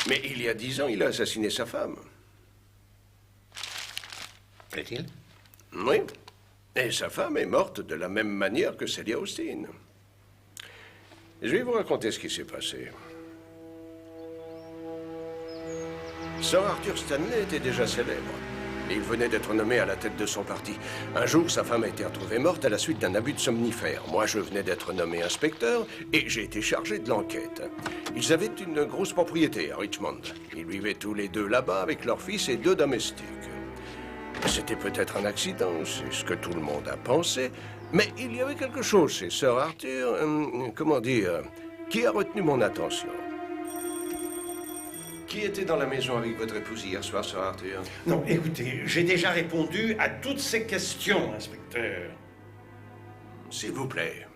[SPEAKER 14] Mais il y a 10 ans, il a assassiné sa femme.
[SPEAKER 2] Fait-il?
[SPEAKER 14] Oui. Et sa femme est morte de la même manière que Celia Austin. Je vais vous raconter ce qui s'est passé. Sir Arthur Stanley était déjà célèbre. Il venait d'être nommé à la tête de son parti. Un jour, sa femme a été retrouvée morte à la suite d'un abus de somnifères. Moi, je venais d'être nommé inspecteur et j'ai été chargé de l'enquête. Ils avaient une grosse propriété à Richmond. Ils vivaient tous les deux là-bas avec leur fils et 2 domestiques. C'était peut-être un accident, c'est ce que tout le monde a pensé, mais il y avait quelque chose chez Sir Arthur, comment dire, qui a retenu mon attention. Qui était dans la maison avec votre épouse hier soir, Sir Arthur?
[SPEAKER 5] Non, écoutez, j'ai déjà répondu à toutes ces questions, inspecteur.
[SPEAKER 14] S'il vous plaît.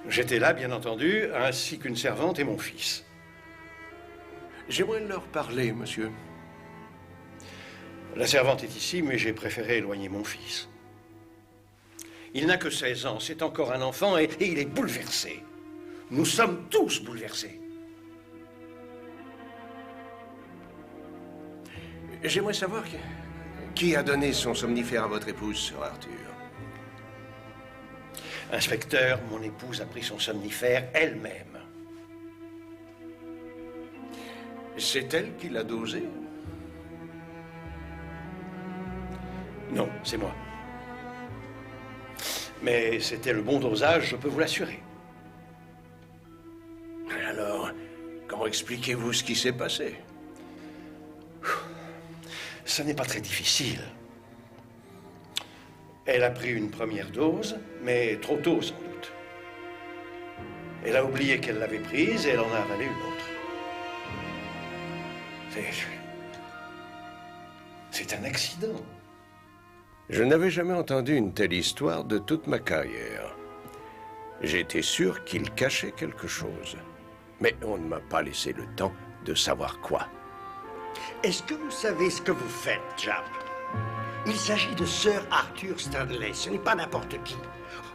[SPEAKER 5] J'étais là, bien entendu, ainsi qu'une servante et mon fils.
[SPEAKER 14] J'aimerais leur parler, monsieur.
[SPEAKER 5] La servante est ici, mais j'ai préféré éloigner mon fils. Il n'a que 16 ans, c'est encore un enfant et il est bouleversé. Nous sommes tous bouleversés.
[SPEAKER 14] J'aimerais savoir qui a donné son somnifère à votre épouse, Sir Arthur.
[SPEAKER 5] Inspecteur, mon épouse a pris son somnifère elle-même.
[SPEAKER 14] C'est elle qui l'a dosé?
[SPEAKER 5] Non, c'est moi. Mais c'était le bon dosage, je peux vous l'assurer.
[SPEAKER 14] Alors, comment expliquez-vous ce qui s'est passé?
[SPEAKER 5] Ce n'est pas très difficile. Elle a pris une première dose, mais trop tôt sans doute. Elle a oublié qu'elle l'avait prise et elle en a avalé une autre. C'est un accident.
[SPEAKER 14] Je n'avais jamais entendu une telle histoire de toute ma carrière. J'étais sûr qu'il cachait quelque chose. Mais on ne m'a pas laissé le temps de savoir quoi.
[SPEAKER 15] Est-ce que vous savez ce que vous faites, Japp? Il s'agit de Sir Arthur Stanley, ce n'est pas n'importe qui.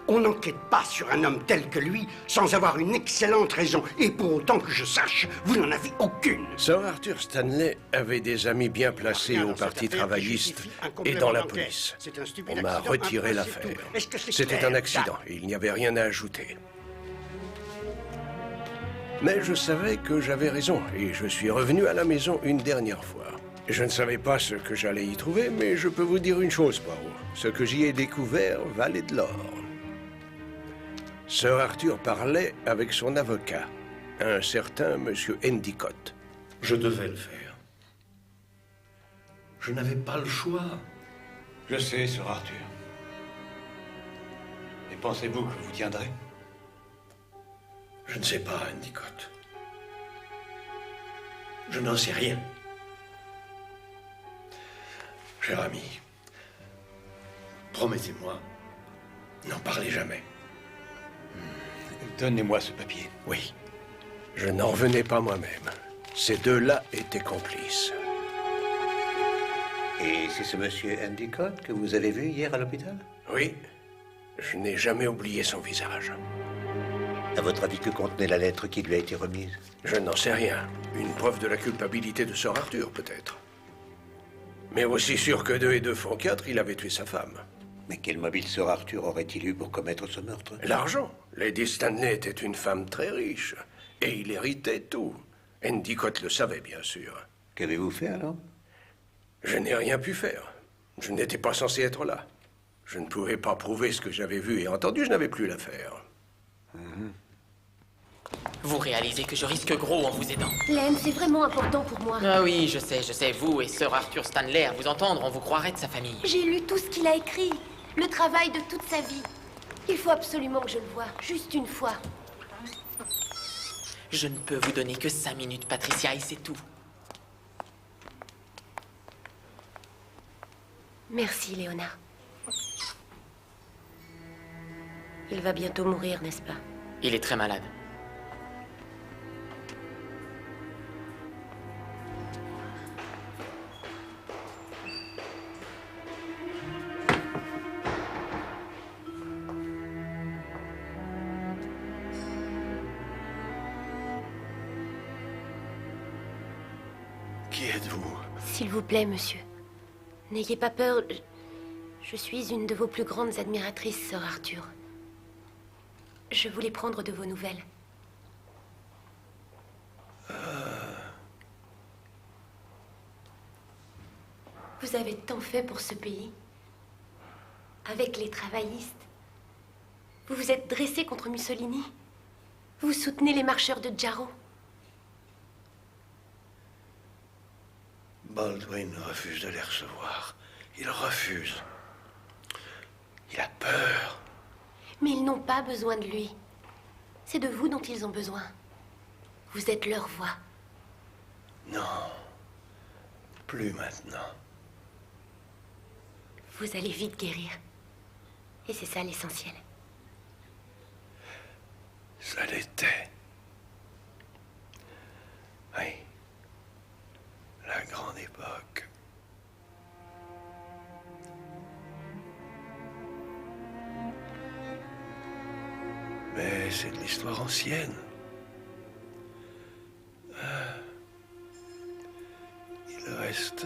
[SPEAKER 15] On n'enquête pas sur un homme tel que lui sans avoir une excellente raison. Et pour autant que je sache, vous n'en avez aucune.
[SPEAKER 14] Sir Arthur Stanley avait des amis bien placés au Parti travailliste et dans la police. On m'a retiré l'affaire. C'était un accident et il n'y avait rien à ajouter. Mais je savais que j'avais raison et je suis revenu à la maison une dernière fois. Je ne savais pas ce que j'allais y trouver, mais je peux vous dire une chose, Poirot. Ce que j'y ai découvert valait de l'or. Sir Arthur parlait avec son avocat, un certain Monsieur Endicott.
[SPEAKER 5] Je devais le faire. Je n'avais pas le choix. Je sais, Sir Arthur. Et pensez-vous que vous tiendrez? Je ne sais pas, Endicott. Je n'en sais rien. Cher ami, promettez-moi, n'en parlez jamais.
[SPEAKER 2] Donnez-moi ce papier.
[SPEAKER 14] Oui. Je n'en revenais pas moi-même. Ces deux-là étaient complices.
[SPEAKER 2] Et c'est ce monsieur Endicott que vous avez vu hier à l'hôpital?
[SPEAKER 14] Oui. Je n'ai jamais oublié son visage.
[SPEAKER 2] À votre avis, que contenait la lettre qui lui a été remise?
[SPEAKER 14] Je n'en sais rien. Une preuve de la culpabilité de Sir Arthur, peut-être. Mais aussi sûr que 2 et 2 font 4, il avait tué sa femme.
[SPEAKER 2] Mais quel mobile Sir Arthur aurait-il eu pour commettre ce meurtre?
[SPEAKER 14] L'argent. Lady Stanley était une femme très riche. Et il héritait tout. Endicott le savait, bien sûr.
[SPEAKER 2] Qu'avez-vous fait, alors?
[SPEAKER 14] Je n'ai rien pu faire. Je n'étais pas censé être là. Je ne pouvais pas prouver ce que j'avais vu et entendu, je n'avais plus l'affaire.
[SPEAKER 7] Vous réalisez que je risque gros en vous aidant.
[SPEAKER 6] Len, c'est vraiment important pour moi.
[SPEAKER 7] Ah oui, je sais, vous et Sir Arthur Stanley, à vous entendre, on vous croirait de sa famille.
[SPEAKER 6] J'ai lu tout ce qu'il a écrit, le travail de toute sa vie. Il faut absolument que je le voie, juste une fois.
[SPEAKER 7] Je ne peux vous donner que 5 minutes, Patricia, et c'est tout.
[SPEAKER 6] Merci, Léonard. Il va bientôt mourir, n'est-ce pas?
[SPEAKER 7] Il est très malade.
[SPEAKER 14] Qui êtes-vous?
[SPEAKER 6] S'il vous plaît, monsieur. N'ayez pas peur. Je suis une de vos plus grandes admiratrices, Sir Arthur. Je voulais prendre de vos nouvelles. Vous avez tant fait pour ce pays. Avec les travaillistes. Vous vous êtes dressé contre Mussolini. Vous soutenez les marcheurs de Jarrow.
[SPEAKER 5] Baldwin refuse de les recevoir. Il refuse. Il a peur.
[SPEAKER 6] Mais ils n'ont pas besoin de lui. C'est de vous dont ils ont besoin. Vous êtes leur voix.
[SPEAKER 5] Non. Plus maintenant.
[SPEAKER 6] Vous allez vite guérir. Et c'est ça l'essentiel.
[SPEAKER 5] Ça l'était. Oui. La grande époque. Mais c'est de l'histoire ancienne. Il reste...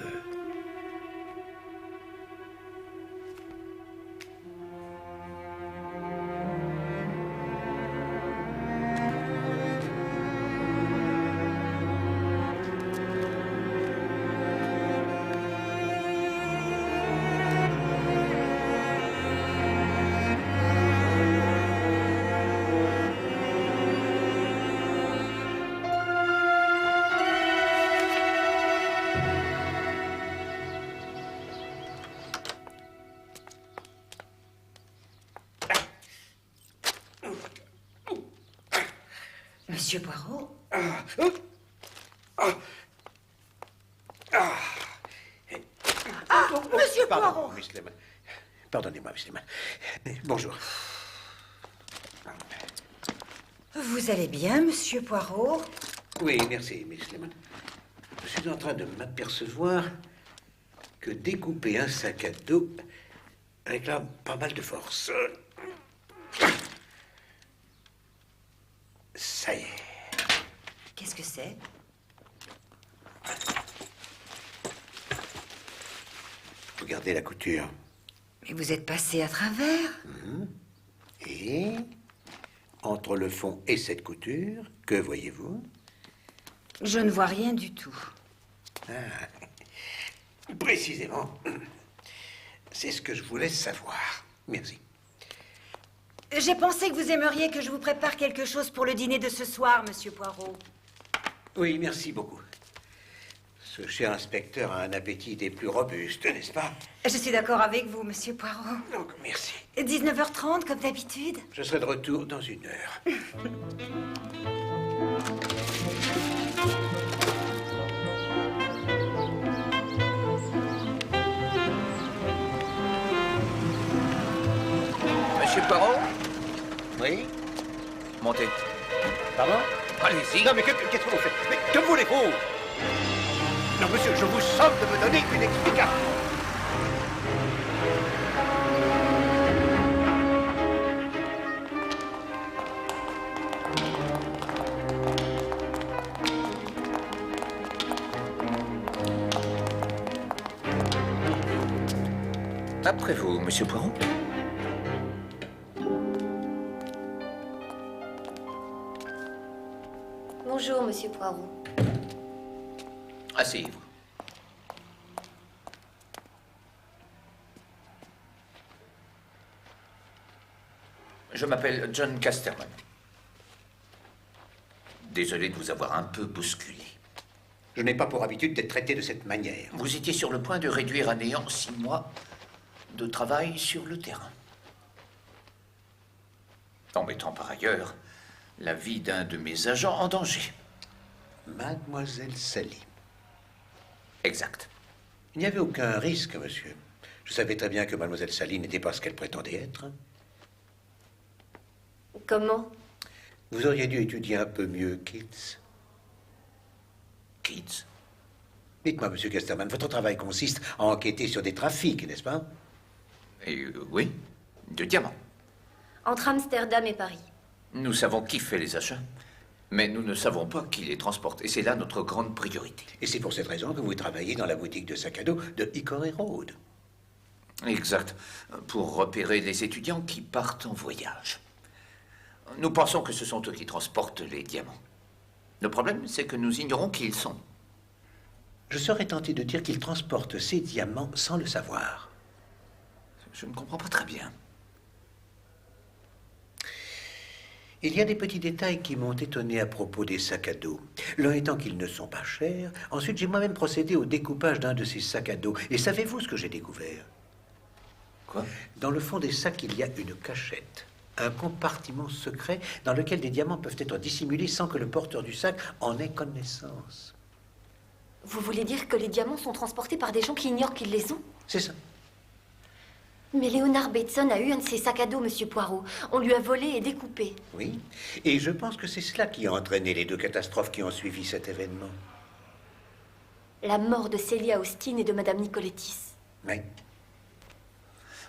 [SPEAKER 12] Monsieur Poirot?
[SPEAKER 2] Monsieur Poirot! Miss Lemon. Pardonnez-moi, Miss Lemon. Bonjour.
[SPEAKER 12] Vous allez bien, Monsieur Poirot?
[SPEAKER 2] Oui, merci, Miss Lemon. Je suis en train de m'apercevoir que découper un sac à dos réclame pas mal de force. Ça y est.
[SPEAKER 12] Qu'est-ce que c'est?
[SPEAKER 2] Regardez la couture.
[SPEAKER 12] Mais vous êtes passé à travers?
[SPEAKER 2] Et entre le fond et cette couture, que voyez-vous?
[SPEAKER 12] Je ne vois rien du tout.
[SPEAKER 2] Précisément. C'est ce que je voulais savoir. Merci.
[SPEAKER 12] J'ai pensé que vous aimeriez que je vous prépare quelque chose pour le dîner de ce soir, Monsieur Poirot.
[SPEAKER 2] Oui, merci beaucoup. Ce cher inspecteur a un appétit des plus robustes, n'est-ce pas?
[SPEAKER 12] Je suis d'accord avec vous, Monsieur Poirot.
[SPEAKER 2] Donc, merci.
[SPEAKER 12] 19h30, comme d'habitude.
[SPEAKER 2] Je serai de retour dans 1 heure. Monsieur Poirot? Oui? Montez. Pardon? Allez-y. Non, mais qu'est-ce que vous faites? Mais que voulez-vous? Non, monsieur, je vous somme de me donner une explication. Après vous, monsieur Poirot.
[SPEAKER 6] Bonjour, monsieur Poirot.
[SPEAKER 2] Asseyez-vous. Je m'appelle John Casterman. Désolé de vous avoir un peu bousculé. Je n'ai pas pour habitude d'être traité de cette manière. Vous étiez sur le point de réduire à néant 6 mois de travail sur le terrain. En mettant par ailleurs la vie d'un de mes agents en danger. Mademoiselle Sally. Exact. Il n'y avait aucun risque, monsieur. Je savais très bien que Mademoiselle Sally n'était pas ce qu'elle prétendait être.
[SPEAKER 6] Comment?
[SPEAKER 2] Vous auriez dû étudier un peu mieux Keats. Keats? Dites-moi, monsieur Casterman, votre travail consiste à enquêter sur des trafics, n'est-ce pas? Oui, de diamants.
[SPEAKER 6] Entre Amsterdam et Paris.
[SPEAKER 2] Nous savons qui fait les achats, mais nous ne savons pas qui les transporte. Et c'est là notre grande priorité. Et c'est pour cette raison que vous travaillez dans la boutique de sac à dos de Hickory Road. Exact. Pour repérer les étudiants qui partent en voyage. Nous pensons que ce sont eux qui transportent les diamants. Le problème, c'est que nous ignorons qui ils sont. Je serais tenté de dire qu'ils transportent ces diamants sans le savoir. Je ne comprends pas très bien. Il y a des petits détails qui m'ont étonné à propos des sacs à dos. L'un étant qu'ils ne sont pas chers. Ensuite, j'ai moi-même procédé au découpage d'un de ces sacs à dos. Et savez-vous ce que j'ai découvert? Quoi? Dans le fond des sacs, il y a une cachette. Un compartiment secret dans lequel des diamants peuvent être dissimulés sans que le porteur du sac en ait connaissance.
[SPEAKER 6] Vous voulez dire que les diamants sont transportés par des gens qui ignorent qu'ils les ont?
[SPEAKER 2] C'est ça.
[SPEAKER 6] Mais Leonard Bateson a eu un de ces sacs à dos, monsieur Poirot. On lui a volé et découpé.
[SPEAKER 2] Oui, et je pense que c'est cela qui a entraîné les 2 catastrophes qui ont suivi cet événement.
[SPEAKER 6] La mort de Celia Austin et de madame Nicolettis.
[SPEAKER 2] Oui.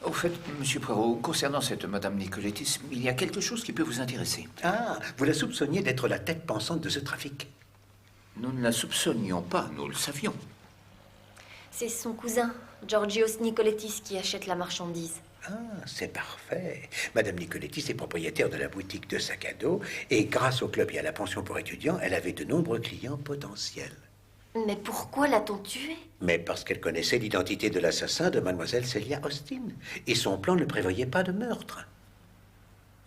[SPEAKER 2] Au fait, monsieur Poirot, concernant cette madame Nicolettis, il y a quelque chose qui peut vous intéresser. Ah, vous la soupçonniez d'être la tête pensante de ce trafic? Nous ne la soupçonnions pas, nous le savions.
[SPEAKER 6] C'est son cousin, Georgios Nicolettis, qui achète la marchandise.
[SPEAKER 2] Ah, c'est parfait. Madame Nicolettis est propriétaire de la boutique de sac à dos et grâce au club et à la pension pour étudiants, elle avait de nombreux clients potentiels.
[SPEAKER 6] Mais pourquoi l'a-t-on tuée?
[SPEAKER 2] Mais parce qu'elle connaissait l'identité de l'assassin de mademoiselle Celia Austin. Et son plan ne prévoyait pas de meurtre.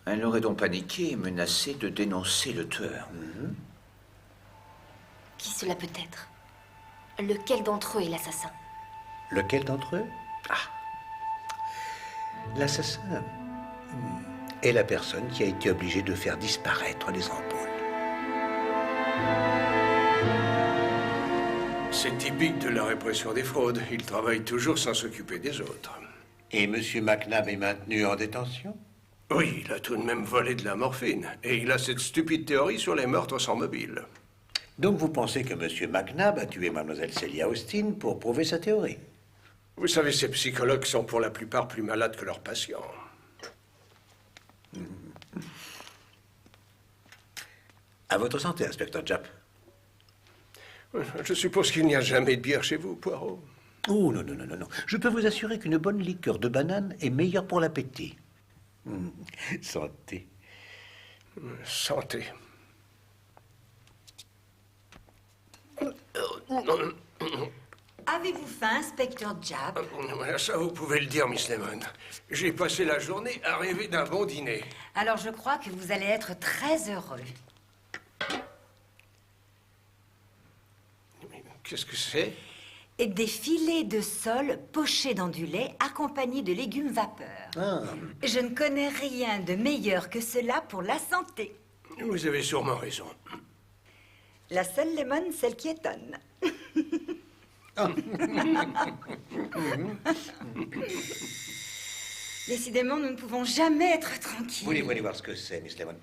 [SPEAKER 2] Elle aurait donc paniqué et menacé de dénoncer le tueur.
[SPEAKER 6] Qui cela peut être? Lequel d'entre eux est l'assassin?
[SPEAKER 2] Lequel d'entre eux? Ah. L'assassin est la personne qui a été obligée de faire disparaître les ampoules.
[SPEAKER 14] C'est typique de la répression des fraudes. Ils travaillent toujours sans s'occuper des autres.
[SPEAKER 2] Et M. McNabb est maintenu en détention?
[SPEAKER 14] Oui, il a tout de même volé de la morphine. Et il a cette stupide théorie sur les meurtres sans mobile.
[SPEAKER 2] Donc vous pensez que M. McNabb a tué mademoiselle Celia Austin pour prouver sa théorie?
[SPEAKER 14] Vous savez, ces psychologues sont pour la plupart plus malades que leurs patients.
[SPEAKER 2] À votre santé, inspecteur Japp.
[SPEAKER 14] Je suppose qu'il n'y a jamais de bière chez vous, Poirot.
[SPEAKER 2] Oh, non, non, non, non, non. Je peux vous assurer qu'une bonne liqueur de banane est meilleure pour l'appétit. Santé.
[SPEAKER 14] Santé.
[SPEAKER 12] Avez-vous faim, inspecteur Japp?
[SPEAKER 14] Ça, vous pouvez le dire, Miss Lemon. J'ai passé la journée à rêver d'un bon dîner.
[SPEAKER 12] Alors je crois que vous allez être très heureux.
[SPEAKER 14] Qu'est-ce que c'est?
[SPEAKER 12] Et des filets de sole pochés dans du lait accompagnés de légumes vapeur.
[SPEAKER 2] Ah.
[SPEAKER 12] Je ne connais rien de meilleur que cela pour la santé.
[SPEAKER 14] Vous avez sûrement raison.
[SPEAKER 12] La seule lemon, celle qui étonne. Décidément, nous ne pouvons jamais être tranquilles.
[SPEAKER 2] Voulez-vous aller voir ce que c'est, Miss Lemon?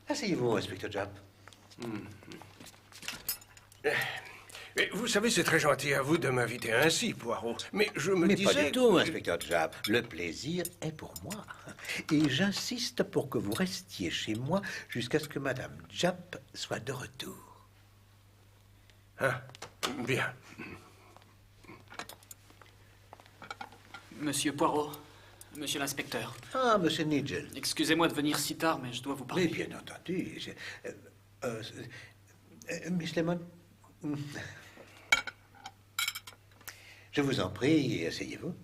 [SPEAKER 2] Asseyez-vous, inspecteur Japp.
[SPEAKER 14] Mais vous savez, c'est très gentil à vous de m'inviter ainsi, Poirot. Mais je me
[SPEAKER 2] Mais
[SPEAKER 14] disais...
[SPEAKER 2] pas du tout, inspecteur Japp. Le plaisir est pour moi. Et j'insiste pour que vous restiez chez moi jusqu'à ce que Madame Japp soit de retour.
[SPEAKER 14] Ah, bien.
[SPEAKER 8] Monsieur Poirot, monsieur l'inspecteur.
[SPEAKER 2] Ah, monsieur Nigel.
[SPEAKER 8] Excusez-moi de venir si tard, mais je dois vous parler.
[SPEAKER 2] Mais bien entendu. Miss Lemon, je vous en prie, asseyez-vous.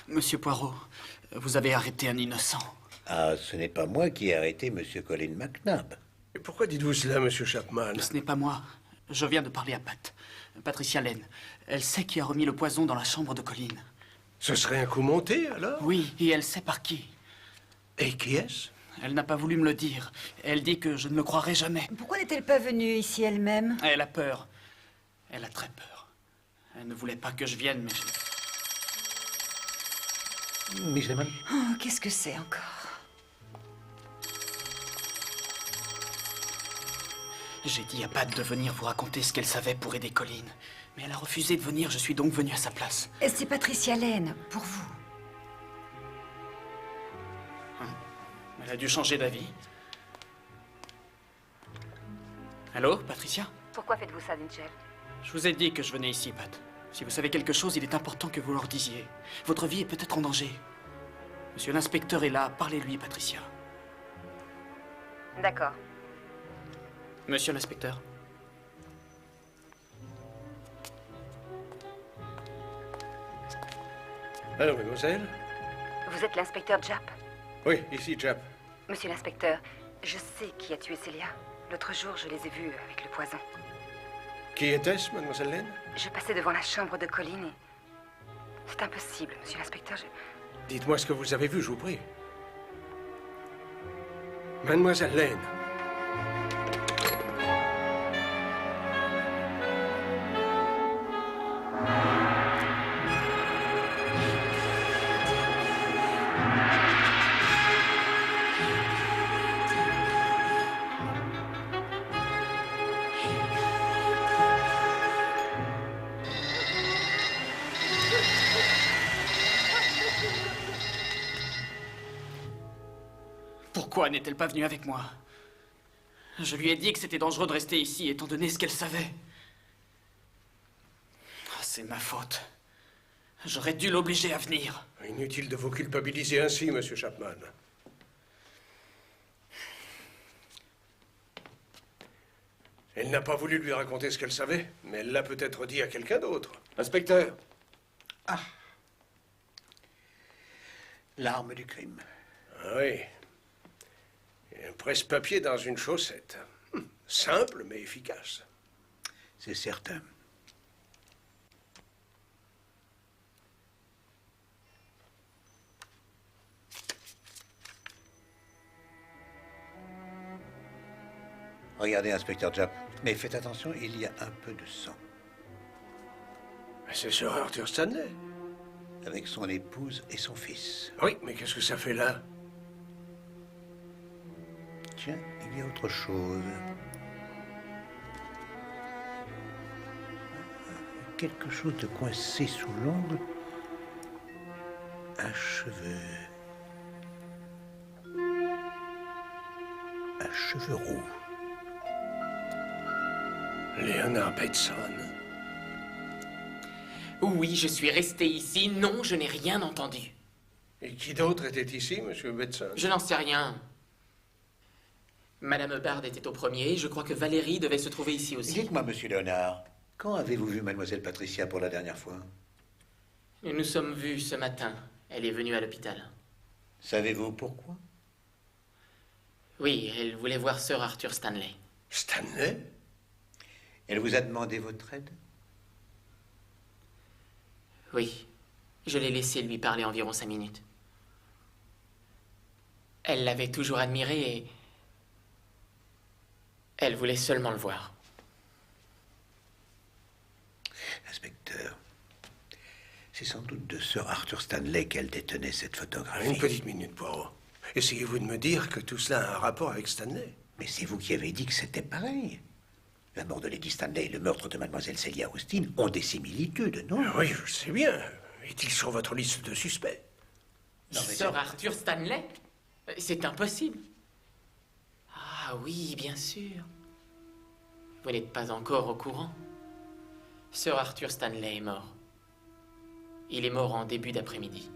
[SPEAKER 8] Monsieur Poirot, vous avez arrêté un innocent.
[SPEAKER 2] Ah, ce n'est pas moi qui ai arrêté monsieur Colin McNabb.
[SPEAKER 14] Et pourquoi dites-vous cela, monsieur Chapman?
[SPEAKER 8] Ce n'est pas moi. Je viens de parler à Pat. Patricia Lane. Elle sait qui a remis le poison dans la chambre de Colin.
[SPEAKER 14] Ce serait un coup monté, alors?
[SPEAKER 8] Oui, et elle sait par qui.
[SPEAKER 14] Et qui est-ce?
[SPEAKER 8] Elle n'a pas voulu me le dire. Elle dit que je ne le croirai jamais.
[SPEAKER 12] Pourquoi n'est-elle pas venue ici elle-même?
[SPEAKER 8] Elle a peur. Elle a très peur. Elle ne voulait pas que je vienne, mais
[SPEAKER 2] Miss Lemon?
[SPEAKER 12] Oh, qu'est-ce que c'est encore?
[SPEAKER 8] j'ai dit à Pat de venir vous raconter ce qu'elle savait pour aider Colin. Mais elle a refusé de venir, je suis donc venu à sa place.
[SPEAKER 12] C'est Patricia Lane, pour vous.
[SPEAKER 8] Elle a dû changer d'avis. Allô, Patricia?
[SPEAKER 13] Pourquoi faites-vous ça, Nigel?
[SPEAKER 8] Je vous ai dit que je venais ici, Pat. Si vous savez quelque chose, il est important que vous leur disiez. Votre vie est peut-être en danger. Monsieur l'inspecteur est là, parlez-lui, Patricia.
[SPEAKER 13] D'accord.
[SPEAKER 8] Monsieur l'inspecteur.
[SPEAKER 14] Alors, mademoiselle?
[SPEAKER 13] Vous êtes l'inspecteur Japp?
[SPEAKER 14] Oui, ici, Japp.
[SPEAKER 13] Monsieur l'inspecteur, je sais qui a tué Celia. L'autre jour, je les ai vus avec le poison.
[SPEAKER 14] Qui était-ce, mademoiselle Lane?
[SPEAKER 13] Je passais devant la chambre de Colin et... C'est impossible, monsieur l'inspecteur,
[SPEAKER 14] Dites-moi ce que vous avez vu, je vous prie. Mademoiselle Lane.
[SPEAKER 8] Pourquoi n'est-elle pas venue avec moi? Je lui ai dit que c'était dangereux de rester ici, étant donné ce qu'elle savait. C'est ma faute. J'aurais dû l'obliger à venir.
[SPEAKER 14] Inutile de vous culpabiliser ainsi, monsieur Chapman. Elle n'a pas voulu lui raconter ce qu'elle savait, mais elle l'a peut-être dit à quelqu'un d'autre. Inspecteur.
[SPEAKER 2] Ah. L'arme du crime.
[SPEAKER 14] Ah oui. Et un presse-papier dans une chaussette. Simple, mais efficace.
[SPEAKER 2] C'est certain. Regardez, inspecteur Japp. Mais faites attention, il y a un peu de sang.
[SPEAKER 14] C'est Sir Arthur Stanley.
[SPEAKER 2] Avec son épouse et son fils.
[SPEAKER 14] Oui, mais qu'est-ce que ça fait là?
[SPEAKER 2] Tiens, il y a autre chose. Quelque chose de coincé sous l'ongle. Un cheveu. Un cheveu roux.
[SPEAKER 14] Leonard Bateson.
[SPEAKER 7] Oui, je suis resté ici. Non, je n'ai rien entendu.
[SPEAKER 14] Et qui d'autre était ici, monsieur Bateson?
[SPEAKER 7] Je n'en sais rien. Madame Bard était au premier. Je crois que Valérie devait se trouver ici aussi.
[SPEAKER 2] Dites-moi, monsieur Léonard, quand avez-vous vu mademoiselle Patricia pour la dernière fois?
[SPEAKER 7] Nous nous sommes vus ce matin. Elle est venue à l'hôpital.
[SPEAKER 2] Savez-vous pourquoi?
[SPEAKER 7] Oui, elle voulait voir Sir Arthur Stanley.
[SPEAKER 14] Stanley?
[SPEAKER 2] Elle vous a demandé votre aide?
[SPEAKER 7] Oui. Je l'ai laissé lui parler environ 5 minutes. Elle l'avait toujours admiré et... Elle voulait seulement le voir.
[SPEAKER 2] Inspecteur, c'est sans doute de Sir Arthur Stanley qu'elle détenait cette photographie.
[SPEAKER 14] Une petite minute, Poirot. Essayez-vous de me dire que tout cela a un rapport avec Stanley?
[SPEAKER 2] Mais c'est vous qui avez dit que c'était pareil. La mort de Lady Stanley et le meurtre de Mademoiselle Celia Austin ont des similitudes, non?
[SPEAKER 14] Oui, je sais bien. Est-il sur votre liste de suspects?
[SPEAKER 7] Sir Arthur Stanley? C'est impossible. Ah oui, bien sûr. Vous n'êtes pas encore au courant. Sir Arthur Stanley est mort. Il est mort en début d'après-midi.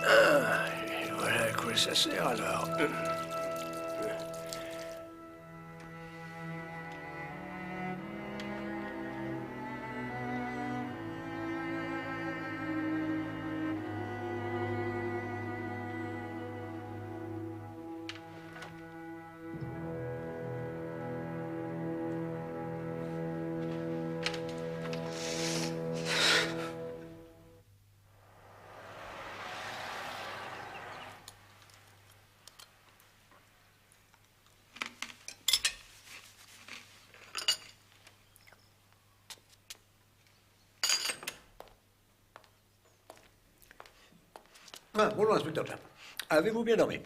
[SPEAKER 14] Et voilà à quoi ça sert alors.
[SPEAKER 2] Ah, bonjour, inspecteur Japp. Avez-vous bien dormi?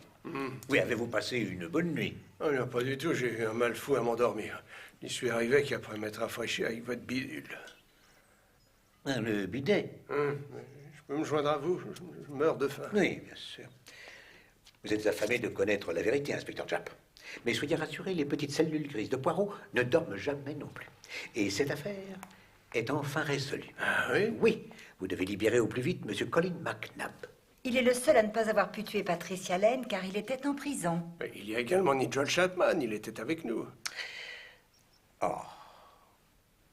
[SPEAKER 2] Oui, avez-vous passé une bonne nuit?
[SPEAKER 14] Oh non, pas du tout. J'ai eu un mal fou à m'endormir. J'y suis arrivé qu'après m'être rafraîchi avec votre bidule.
[SPEAKER 2] Ah, le bidet?
[SPEAKER 14] Je peux me joindre à vous? Je meurs de faim.
[SPEAKER 2] Oui, bien sûr. Vous êtes affamé de connaître la vérité, inspecteur Japp. Mais soyez rassuré, les petites cellules grises de Poirot ne dorment jamais non plus. Et cette affaire est enfin résolue.
[SPEAKER 14] Ah oui?
[SPEAKER 2] Oui. Vous devez libérer au plus vite M. Colin McNabb.
[SPEAKER 12] Il est le seul à ne pas avoir pu tuer Patricia Lane car il était en prison.
[SPEAKER 14] Mais il y a également Nigel Chapman. Il était avec nous.
[SPEAKER 2] Oh.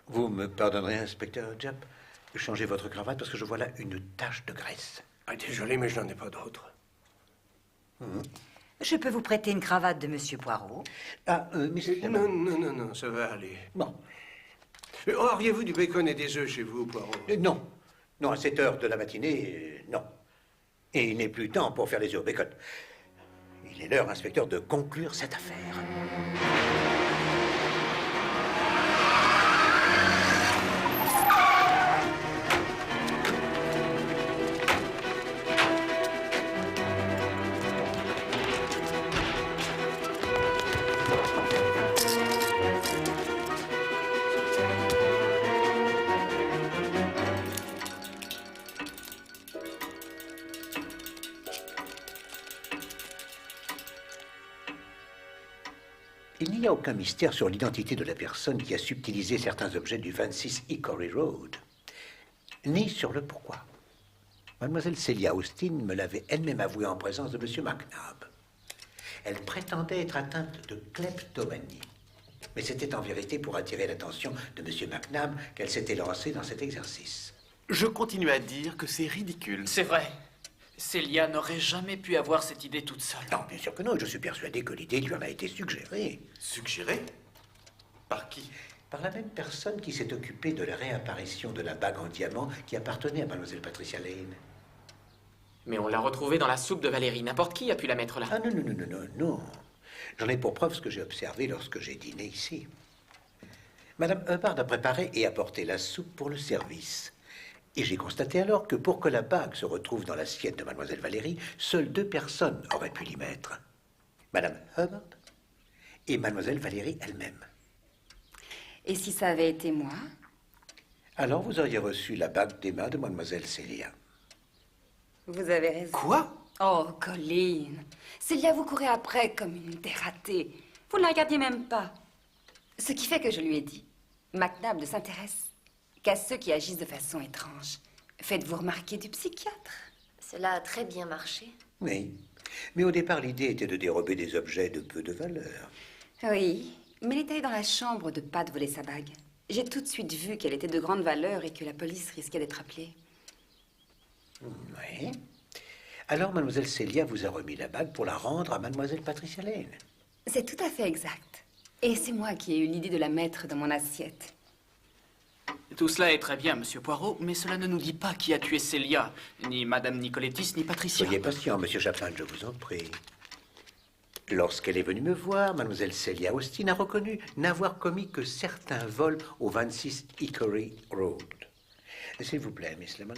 [SPEAKER 2] Vous me pardonnerez, inspecteur Japp? Changez votre cravate parce que je vois là une tache de graisse.
[SPEAKER 14] Ah, désolé, mais je n'en ai pas d'autre.
[SPEAKER 12] Je peux vous prêter une cravate de Monsieur Poirot?
[SPEAKER 2] Ah, monsieur...
[SPEAKER 14] Non, ça va aller.
[SPEAKER 2] Bon.
[SPEAKER 14] Auriez-vous du bacon et des œufs chez vous, Poirot?
[SPEAKER 2] Non. Non, à cette heure de la matinée, non. Et il n'est plus temps pour faire les œufs au bacon. Il est l'heure, inspecteur, de conclure cette affaire. Il n'y a aucun mystère sur l'identité de la personne qui a subtilisé certains objets du 26 Hickory Road, ni sur le pourquoi. Mademoiselle Celia Austin me l'avait elle-même avoué en présence de M. McNabb. Elle prétendait être atteinte de kleptomanie. Mais c'était en vérité pour attirer l'attention de M. McNabb qu'elle s'était lancée dans cet exercice.
[SPEAKER 4] Je continue à dire que c'est ridicule.
[SPEAKER 8] C'est vrai. Celia n'aurait jamais pu avoir cette idée toute seule.
[SPEAKER 2] Non, bien sûr que non. Je suis persuadé que l'idée lui en a été suggérée.
[SPEAKER 4] Suggérée? Par qui?
[SPEAKER 2] Par la même personne qui s'est occupée de la réapparition de la bague en diamant qui appartenait à Mademoiselle Patricia Lane.
[SPEAKER 7] Mais on l'a retrouvée dans la soupe de Valérie. N'importe qui a pu la mettre là.
[SPEAKER 2] Ah non. J'en ai pour preuve ce que j'ai observé lorsque j'ai dîné ici. Madame Hubbard a préparé et apporté la soupe pour le service. Et j'ai constaté alors que pour que la bague se retrouve dans l'assiette de Mademoiselle Valérie, seules 2 personnes auraient pu l'y mettre. Madame Hubbard et Mademoiselle Valérie elle-même.
[SPEAKER 13] Et si ça avait été moi?
[SPEAKER 2] Alors vous auriez reçu la bague des mains de Mademoiselle Célia.
[SPEAKER 13] Vous avez raison.
[SPEAKER 4] Quoi?
[SPEAKER 13] Oh, Colin. Célia vous courait après comme une dératée. Vous ne la regardiez même pas. Ce qui fait que je lui ai dit, MacNab ne s'intéresse qu'à ceux qui agissent de façon étrange. Faites-vous remarquer du psychiatre?
[SPEAKER 6] Cela a très bien marché.
[SPEAKER 2] Oui, mais au départ l'idée était de dérober des objets de peu de valeur.
[SPEAKER 13] Oui, mais il est allé dans la chambre de Pat voler sa bague. J'ai tout de suite vu qu'elle était de grande valeur et que la police risquait d'être appelée.
[SPEAKER 2] Oui. Alors Mademoiselle Célia vous a remis la bague pour la rendre à Mademoiselle Patricia Lane.
[SPEAKER 13] C'est tout à fait exact. Et c'est moi qui ai eu l'idée de la mettre dans mon assiette.
[SPEAKER 8] Tout cela est très bien, Monsieur Poirot, mais cela ne nous dit pas qui a tué Célia, ni Madame Nicolettis, ni Patricia.
[SPEAKER 2] Soyez patient, Monsieur Chapman, je vous en prie. Lorsqu'elle est venue me voir, Mademoiselle Célia Austin a reconnu n'avoir commis que certains vols au 26 Hickory Road. S'il vous plaît, Miss Lemon.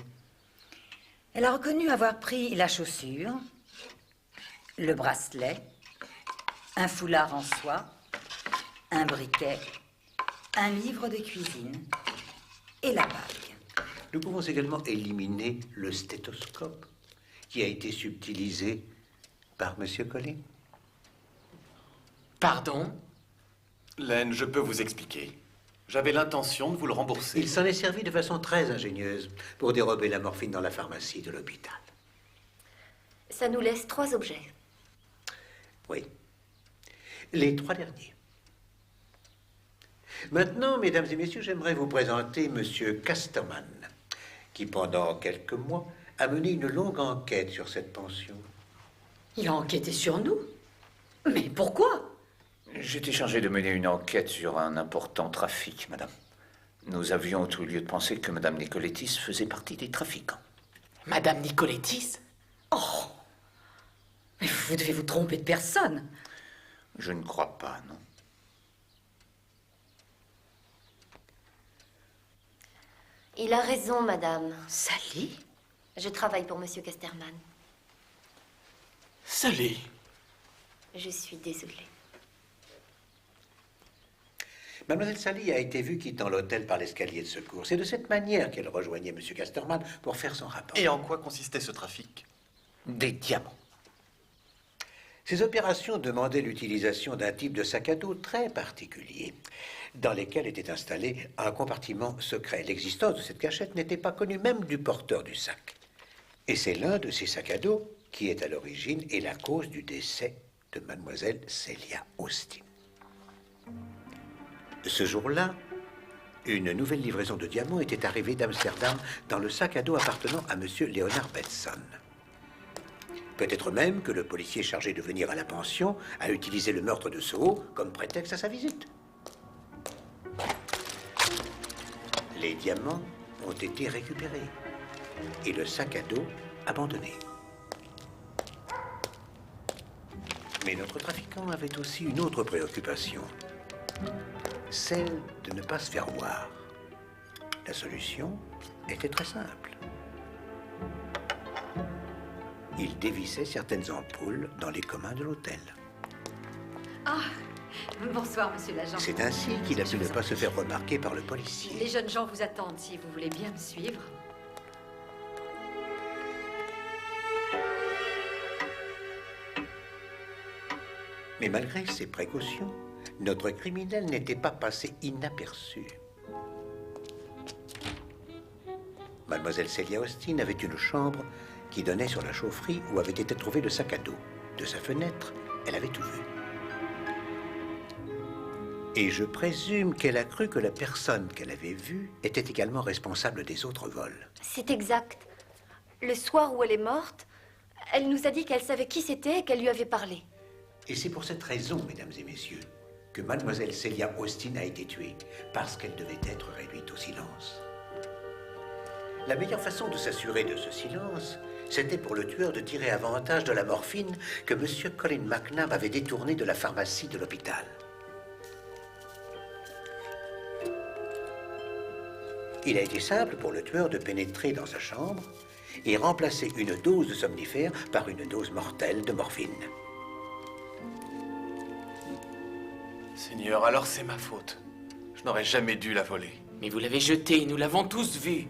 [SPEAKER 12] Elle a reconnu avoir pris la chaussure, le bracelet, un foulard en soie, un briquet, un livre de cuisine et la bague.
[SPEAKER 2] Nous pouvons également éliminer le stéthoscope qui a été subtilisé par Monsieur Collins.
[SPEAKER 4] Pardon? Len, je peux vous expliquer. J'avais l'intention de vous le rembourser.
[SPEAKER 2] Il s'en est servi de façon très ingénieuse pour dérober la morphine dans la pharmacie de l'hôpital.
[SPEAKER 6] Ça nous laisse 3 objets.
[SPEAKER 2] Oui. Les 3 derniers. Maintenant, mesdames et messieurs, j'aimerais vous présenter Monsieur Casterman, qui pendant quelques mois a mené une longue enquête sur cette pension.
[SPEAKER 9] Il a enquêté sur nous? Mais pourquoi?
[SPEAKER 16] J'étais chargé de mener une enquête sur un important trafic, madame. Nous avions tout lieu de penser que madame Nicolettis faisait partie des trafiquants.
[SPEAKER 7] Madame Nicolettis?
[SPEAKER 9] Oh! Mais vous devez vous tromper de personne.
[SPEAKER 16] Je ne crois pas, non.
[SPEAKER 6] Il a raison, madame.
[SPEAKER 9] Sally?
[SPEAKER 6] Je travaille pour Monsieur Casterman.
[SPEAKER 8] Sally?
[SPEAKER 6] Je suis désolée.
[SPEAKER 2] Mademoiselle Sally a été vue quittant l'hôtel par l'escalier de secours. C'est de cette manière qu'elle rejoignait Monsieur Casterman pour faire son rapport.
[SPEAKER 4] Et en quoi consistait ce trafic?
[SPEAKER 2] Des diamants. Ces opérations demandaient l'utilisation d'un type de sac à dos très particulier, dans lesquels était installé un compartiment secret. L'existence de cette cachette n'était pas connue même du porteur du sac. Et c'est l'un de ces sacs à dos qui est à l'origine et la cause du décès de Mademoiselle Célia Austin. Ce jour-là, une nouvelle livraison de diamants était arrivée d'Amsterdam dans le sac à dos appartenant à Monsieur Leonard Benson. Peut-être même que le policier chargé de venir à la pension a utilisé le meurtre de Soho comme prétexte à sa visite. Les diamants ont été récupérés et le sac à dos abandonné. Mais notre trafiquant avait aussi une autre préoccupation, celle de ne pas se faire voir. La solution était très simple. Il dévissait certaines ampoules dans les communs de l'hôtel.
[SPEAKER 9] Ah, bonsoir, monsieur l'agent.
[SPEAKER 2] C'est ainsi qu'il a pu ne pas se faire remarquer par le policier.
[SPEAKER 9] Les jeunes gens vous attendent si vous voulez bien me suivre.
[SPEAKER 2] Mais malgré ces précautions, notre criminel n'était pas passé inaperçu. Mademoiselle Célia Austin avait une chambre qui donnait sur la chaufferie où avait été trouvé le sac à dos. De sa fenêtre, elle avait tout vu. Et je présume qu'elle a cru que la personne qu'elle avait vue était également responsable des autres vols.
[SPEAKER 6] C'est exact. Le soir où elle est morte, elle nous a dit qu'elle savait qui c'était et qu'elle lui avait parlé.
[SPEAKER 2] Et c'est pour cette raison, mesdames et messieurs, que Mademoiselle Célia Austin a été tuée, parce qu'elle devait être réduite au silence. La meilleure façon de s'assurer de ce silence, C'était pour le tueur de tirer avantage de la morphine que M. Colin McNabb avait détournée de la pharmacie de l'hôpital. Il a été simple pour le tueur de pénétrer dans sa chambre et remplacer une dose de somnifère par une dose mortelle de morphine.
[SPEAKER 4] Seigneur, alors c'est ma faute. Je n'aurais jamais dû la voler.
[SPEAKER 7] Mais vous l'avez jetée, nous l'avons tous vue.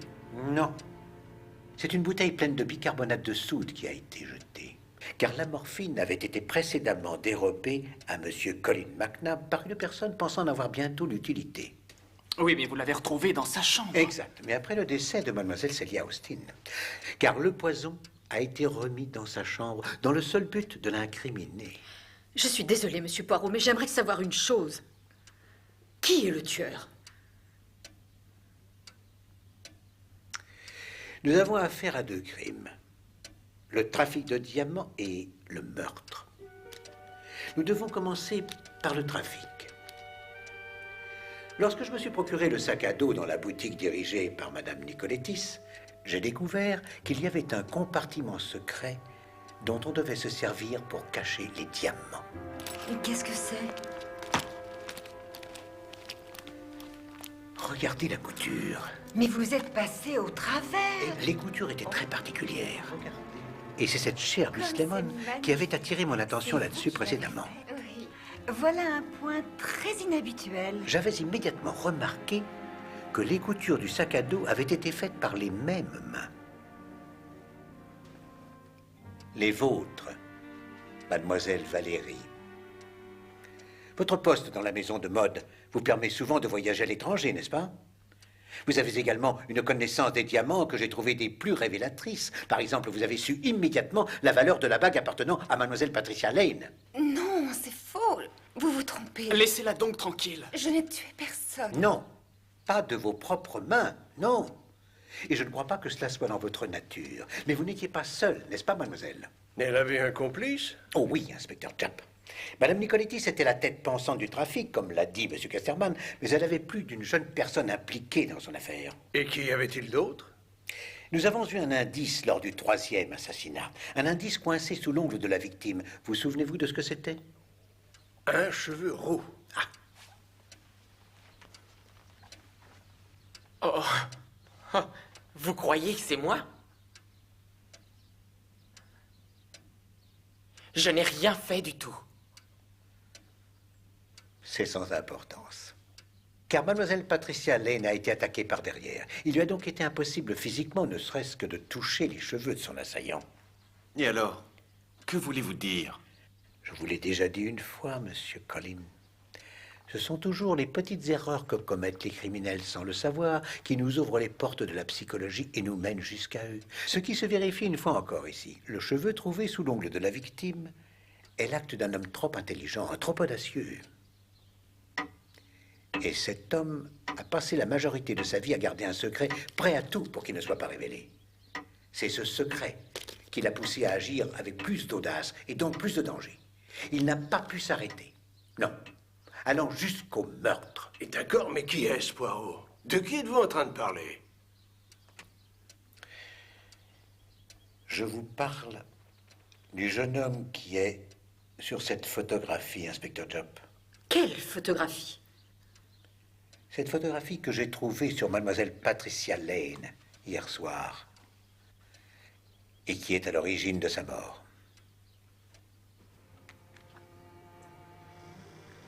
[SPEAKER 2] Non. C'est une bouteille pleine de bicarbonate de soude qui a été jetée. Car la morphine avait été précédemment dérobée à M. Colin McNabb par une personne pensant en avoir bientôt l'utilité.
[SPEAKER 8] Oui, mais vous l'avez retrouvée dans sa chambre.
[SPEAKER 2] Exact, mais après le décès de Mademoiselle Celia Austin. Car le poison a été remis dans sa chambre dans le seul but de l'incriminer.
[SPEAKER 9] Je suis désolée, Monsieur Poirot, mais j'aimerais savoir une chose. Qui est le tueur?
[SPEAKER 2] Nous avons affaire à deux crimes. Le trafic de diamants et le meurtre. Nous devons commencer par le trafic. Lorsque je me suis procuré le sac à dos dans la boutique dirigée par Madame Nicolettis, j'ai découvert qu'il y avait un compartiment secret dont on devait se servir pour cacher les diamants.
[SPEAKER 12] Et qu'est-ce que c'est?
[SPEAKER 2] Regardez la couture.
[SPEAKER 12] Mais vous êtes passé au travers.
[SPEAKER 2] Les coutures étaient très particulières. Et c'est cette chère Miss Lemon qui avait attiré mon attention là-dessus précédemment.
[SPEAKER 12] Oui. Voilà un point très inhabituel.
[SPEAKER 2] J'avais immédiatement remarqué que les coutures du sac à dos avaient été faites par les mêmes mains. Les vôtres, Mademoiselle Valérie. Votre poste dans la maison de mode vous permet souvent de voyager à l'étranger, n'est-ce pas? Vous avez également une connaissance des diamants que j'ai trouvée des plus révélatrices. Par exemple, vous avez su immédiatement la valeur de la bague appartenant à Mademoiselle Patricia Lane.
[SPEAKER 12] Non, c'est faux. Vous vous trompez.
[SPEAKER 8] Laissez-la donc tranquille.
[SPEAKER 12] Je n'ai tué personne.
[SPEAKER 2] Non, pas de vos propres mains, non. Et je ne crois pas que cela soit dans votre nature. Mais vous n'étiez pas seule, n'est-ce pas, mademoiselle?
[SPEAKER 14] Elle avait un complice?
[SPEAKER 2] Oh oui, inspecteur Japp. Madame Nicolettis était la tête pensante du trafic, comme l'a dit M. Casterman, mais elle avait plus d'une jeune personne impliquée dans son affaire.
[SPEAKER 14] Et qui avait-il d'autre?
[SPEAKER 2] Nous avons eu un indice lors du 3e assassinat. Un indice coincé sous l'ongle de la victime. Vous souvenez-vous de ce que c'était?
[SPEAKER 14] Un cheveu roux.
[SPEAKER 7] Oh. Oh. Vous croyez que c'est moi? Je n'ai rien fait du tout.
[SPEAKER 2] C'est sans importance. Car mademoiselle Patricia Lane a été attaquée par derrière. Il lui a donc été impossible physiquement, ne serait-ce que de toucher les cheveux de son assaillant.
[SPEAKER 4] Et alors, que voulez-vous dire?
[SPEAKER 2] Je vous l'ai déjà dit une fois, monsieur Colin. Ce sont toujours les petites erreurs que commettent les criminels sans le savoir qui nous ouvrent les portes de la psychologie et nous mènent jusqu'à eux. Ce qui se vérifie une fois encore ici. Le cheveu trouvé sous l'ongle de la victime est l'acte d'un homme trop intelligent, trop audacieux. Et cet homme a passé la majorité de sa vie à garder un secret, prêt à tout pour qu'il ne soit pas révélé. C'est ce secret qui l'a poussé à agir avec plus d'audace et donc plus de danger. Il n'a pas pu s'arrêter. Non. Allant jusqu'au meurtre.
[SPEAKER 14] Et d'accord, mais qui est-ce, Poirot? De qui êtes-vous en train de parler?
[SPEAKER 2] Je vous parle du jeune homme qui est sur cette photographie, inspecteur Japp.
[SPEAKER 9] Quelle photographie?
[SPEAKER 2] Cette photographie que j'ai trouvée sur mademoiselle Patricia Lane hier soir et qui est à l'origine de sa mort.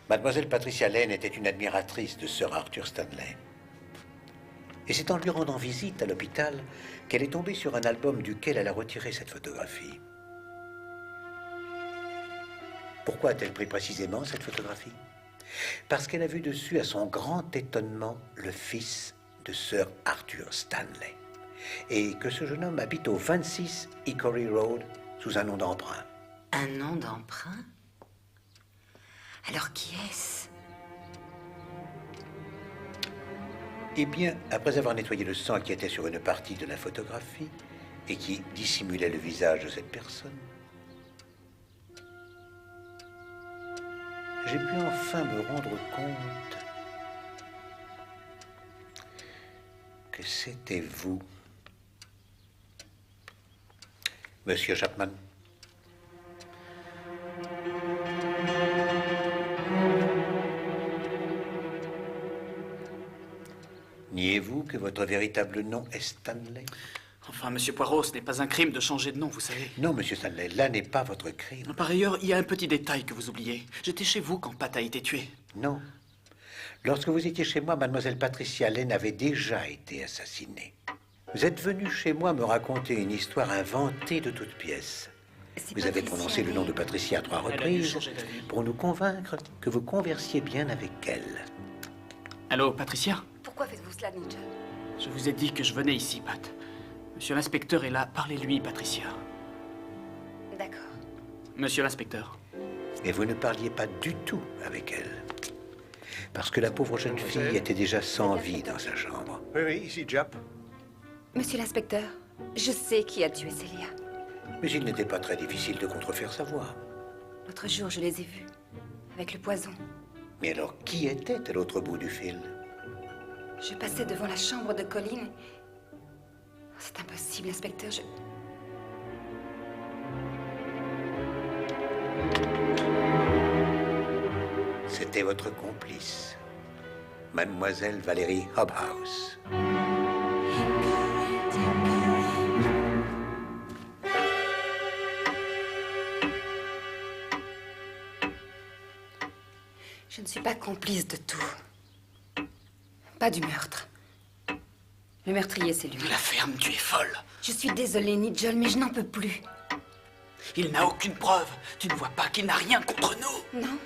[SPEAKER 2] Mademoiselle Patricia Lane était une admiratrice de Sir Arthur Stanley. Et c'est en lui rendant visite à l'hôpital qu'elle est tombée sur un album duquel elle a retiré cette photographie. Pourquoi a-t-elle pris précisément cette photographie? Parce qu'elle a vu dessus, à son grand étonnement, le fils de Sir Arthur Stanley. Et que ce jeune homme habite au 26 Hickory Road sous un nom d'emprunt.
[SPEAKER 12] Un nom d'emprunt? Alors qui est-ce?
[SPEAKER 2] Eh bien, après avoir nettoyé le sang qui était sur une partie de la photographie et qui dissimulait le visage de cette personne, j'ai pu enfin me rendre compte que c'était vous. Monsieur Chapman. Niez-vous que votre véritable nom est Stanley?
[SPEAKER 8] Enfin, Monsieur Poirot, ce n'est pas un crime de changer de nom, vous savez.
[SPEAKER 2] Non, Monsieur Stanley, là n'est pas votre crime.
[SPEAKER 8] Par ailleurs, il y a un petit détail que vous oubliez. J'étais chez vous quand Pat a été tué.
[SPEAKER 2] Non. Lorsque vous étiez chez moi, mademoiselle Patricia Lane avait déjà été assassinée. Vous êtes venu chez moi me raconter une histoire inventée de toutes pièces. Vous avez prononcé le nom de Patricia à 3 reprises pour nous convaincre que vous conversiez bien avec elle.
[SPEAKER 8] Allô, Patricia?
[SPEAKER 13] Pourquoi faites-vous cela, Nigel?
[SPEAKER 8] Je vous ai dit que je venais ici, Pat. Monsieur l'inspecteur est là. Parlez-lui, Patricia.
[SPEAKER 13] D'accord.
[SPEAKER 8] Monsieur l'inspecteur.
[SPEAKER 2] Et vous ne parliez pas du tout avec elle. Parce que la pauvre jeune fille était déjà sans vie dans sa chambre.
[SPEAKER 11] Oui, oui, ici Jap.
[SPEAKER 13] Monsieur l'inspecteur, je sais qui a tué Célia.
[SPEAKER 2] Mais il n'était pas très difficile de contrefaire sa voix.
[SPEAKER 13] L'autre jour, je les ai vus. Avec le poison.
[SPEAKER 2] Mais alors, qui était à l'autre bout du fil?
[SPEAKER 13] Je passais devant la chambre de Colline. C'est impossible, inspecteur,
[SPEAKER 2] C'était votre complice, mademoiselle Valérie Hobhouse.
[SPEAKER 13] Je ne suis pas complice de tout. Pas du meurtre. Le meurtrier, c'est lui.
[SPEAKER 8] La ferme, tu es folle.
[SPEAKER 13] Je suis désolée, Nigel, mais je n'en peux plus.
[SPEAKER 8] Il n'a aucune preuve. Tu ne vois pas qu'il n'a rien contre nous?
[SPEAKER 13] Non.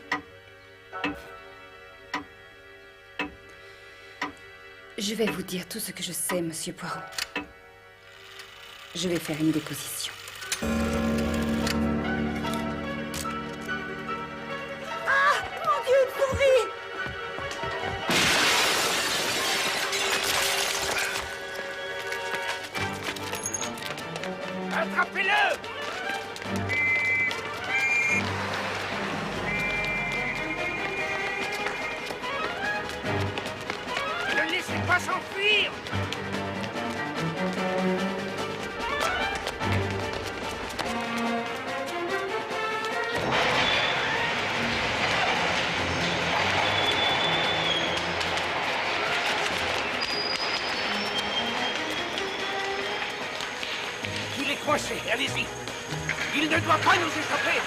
[SPEAKER 13] Je vais vous dire tout ce que je sais, Monsieur Poirot. Je vais faire une déposition.
[SPEAKER 10] Ah, mon Dieu, une souris!
[SPEAKER 3] Attrapez-le! Ne laissez pas s'enfuir! Il est coincé, allez-y. Il ne doit pas nous échapper.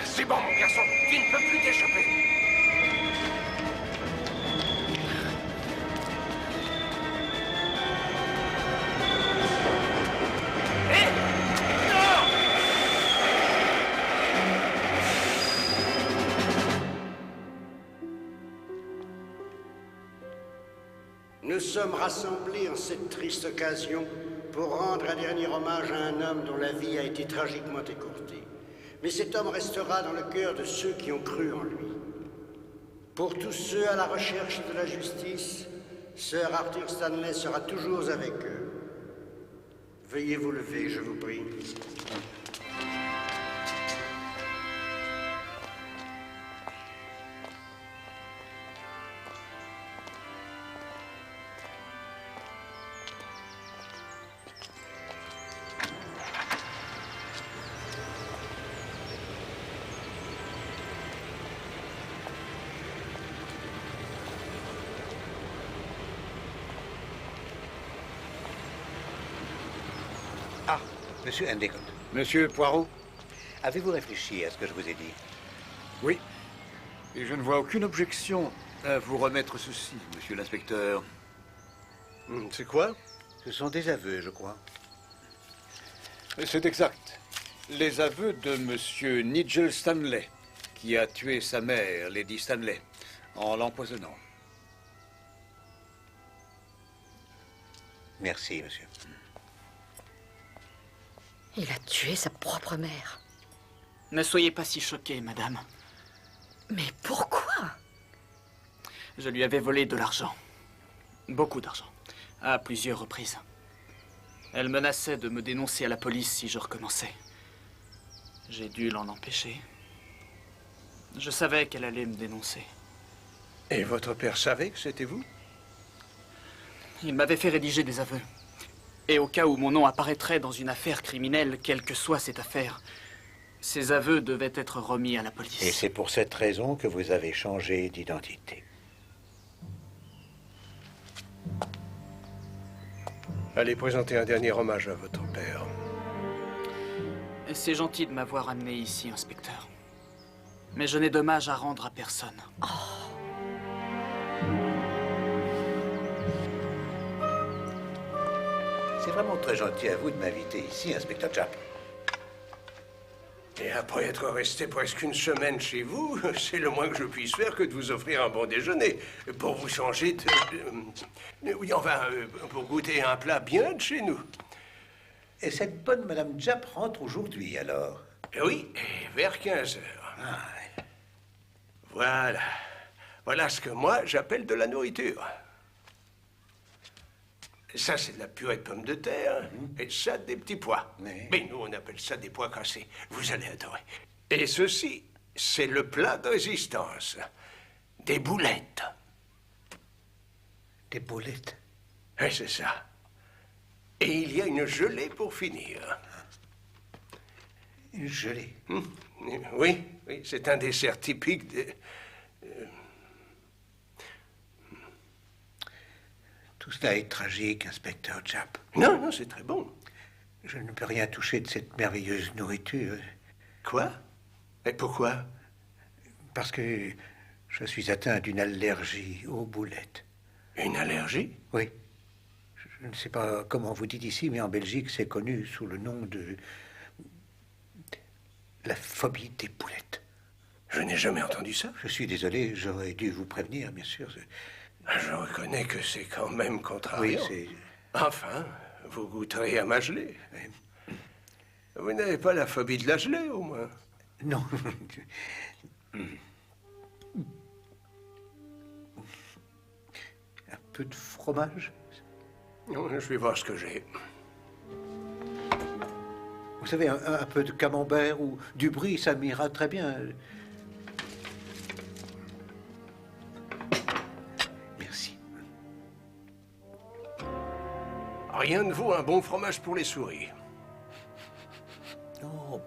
[SPEAKER 3] C'est bon, mon garçon. Tu ne peux plus t'échapper.
[SPEAKER 15] Nous sommes rassemblés en cette triste occasion pour rendre un dernier hommage à un homme dont la vie a été tragiquement écourtée. Mais cet homme restera dans le cœur de ceux qui ont cru en lui. Pour tous ceux à la recherche de la justice, Sir Arthur Stanley sera toujours avec eux. Veuillez vous lever, je vous prie.
[SPEAKER 2] Ah, monsieur Endicott.
[SPEAKER 11] Monsieur Poirot?
[SPEAKER 2] Avez-vous réfléchi à ce que je vous ai dit?
[SPEAKER 11] Oui. Et je ne vois aucune objection à vous remettre ceci, monsieur l'inspecteur.
[SPEAKER 15] C'est quoi?
[SPEAKER 2] Ce sont des aveux, je crois.
[SPEAKER 11] C'est exact. Les aveux de monsieur Nigel Stanley,
[SPEAKER 2] qui a tué sa mère, Lady Stanley, en l'empoisonnant. Merci, monsieur.
[SPEAKER 9] Il a tué sa propre mère.
[SPEAKER 8] Ne soyez pas si choquée, madame.
[SPEAKER 9] Mais pourquoi?
[SPEAKER 8] Je lui avais volé de l'argent. Beaucoup d'argent. À plusieurs reprises. Elle menaçait de me dénoncer à la police si je recommençais. J'ai dû l'en empêcher. Je savais qu'elle allait me dénoncer.
[SPEAKER 5] Et votre père savait que c'était vous?
[SPEAKER 8] Il m'avait fait rédiger des aveux. Et au cas où mon nom apparaîtrait dans une affaire criminelle, quelle que soit cette affaire, ces aveux devaient être remis à la police.
[SPEAKER 2] Et c'est pour cette raison que vous avez changé d'identité.
[SPEAKER 5] Allez présenter un dernier hommage à votre père.
[SPEAKER 8] C'est gentil de m'avoir amené ici, inspecteur. Mais je n'ai d'hommage à rendre à personne.
[SPEAKER 2] C'est vraiment très gentil à vous de m'inviter ici, inspecteur Japp.
[SPEAKER 5] Et après être resté presque une semaine chez vous, c'est le moins que je puisse faire que de vous offrir un bon déjeuner. Pour vous changer oui, enfin, pour goûter un plat bien de chez nous.
[SPEAKER 2] Et cette bonne Madame Japp rentre aujourd'hui, alors?
[SPEAKER 5] Oui, vers 15 heures.
[SPEAKER 2] Ah, ouais.
[SPEAKER 5] Voilà. Voilà ce que moi, j'appelle de la nourriture. Ça, c'est de la purée de pommes de terre, et ça, des petits pois. Mais nous, on appelle ça des pois cassés. Vous allez adorer. Et ceci, c'est le plat de résistance. Des boulettes.
[SPEAKER 2] Des boulettes?
[SPEAKER 5] Oui, c'est ça. Et il y a une gelée pour finir.
[SPEAKER 2] Une gelée?
[SPEAKER 5] Oui, oui, c'est un dessert typique de...
[SPEAKER 2] Tout cela est tragique, inspecteur Japp.
[SPEAKER 5] Non, non, c'est très bon.
[SPEAKER 2] Je ne peux rien toucher de cette merveilleuse nourriture.
[SPEAKER 5] Quoi? Et pourquoi?
[SPEAKER 2] Parce que je suis atteint d'une allergie aux boulettes.
[SPEAKER 5] Une allergie?
[SPEAKER 2] Oui. Je ne sais pas comment vous dites ici, mais en Belgique, c'est connu sous le nom de... la phobie des boulettes.
[SPEAKER 5] Je n'ai jamais entendu ça.
[SPEAKER 2] Je suis désolé, j'aurais dû vous prévenir, bien sûr.
[SPEAKER 5] Je reconnais que c'est quand même contrariant.
[SPEAKER 2] Oui, c'est...
[SPEAKER 5] Enfin, vous goûterez à ma gelée. Vous n'avez pas la phobie de la gelée, au moins?
[SPEAKER 2] Non. Un peu de fromage?
[SPEAKER 5] Non, je vais voir ce que j'ai.
[SPEAKER 2] Vous savez, un peu de camembert ou du brie, ça m'ira très bien. Merci.
[SPEAKER 5] Rien ne vaut un bon fromage pour les souris.
[SPEAKER 2] Oh,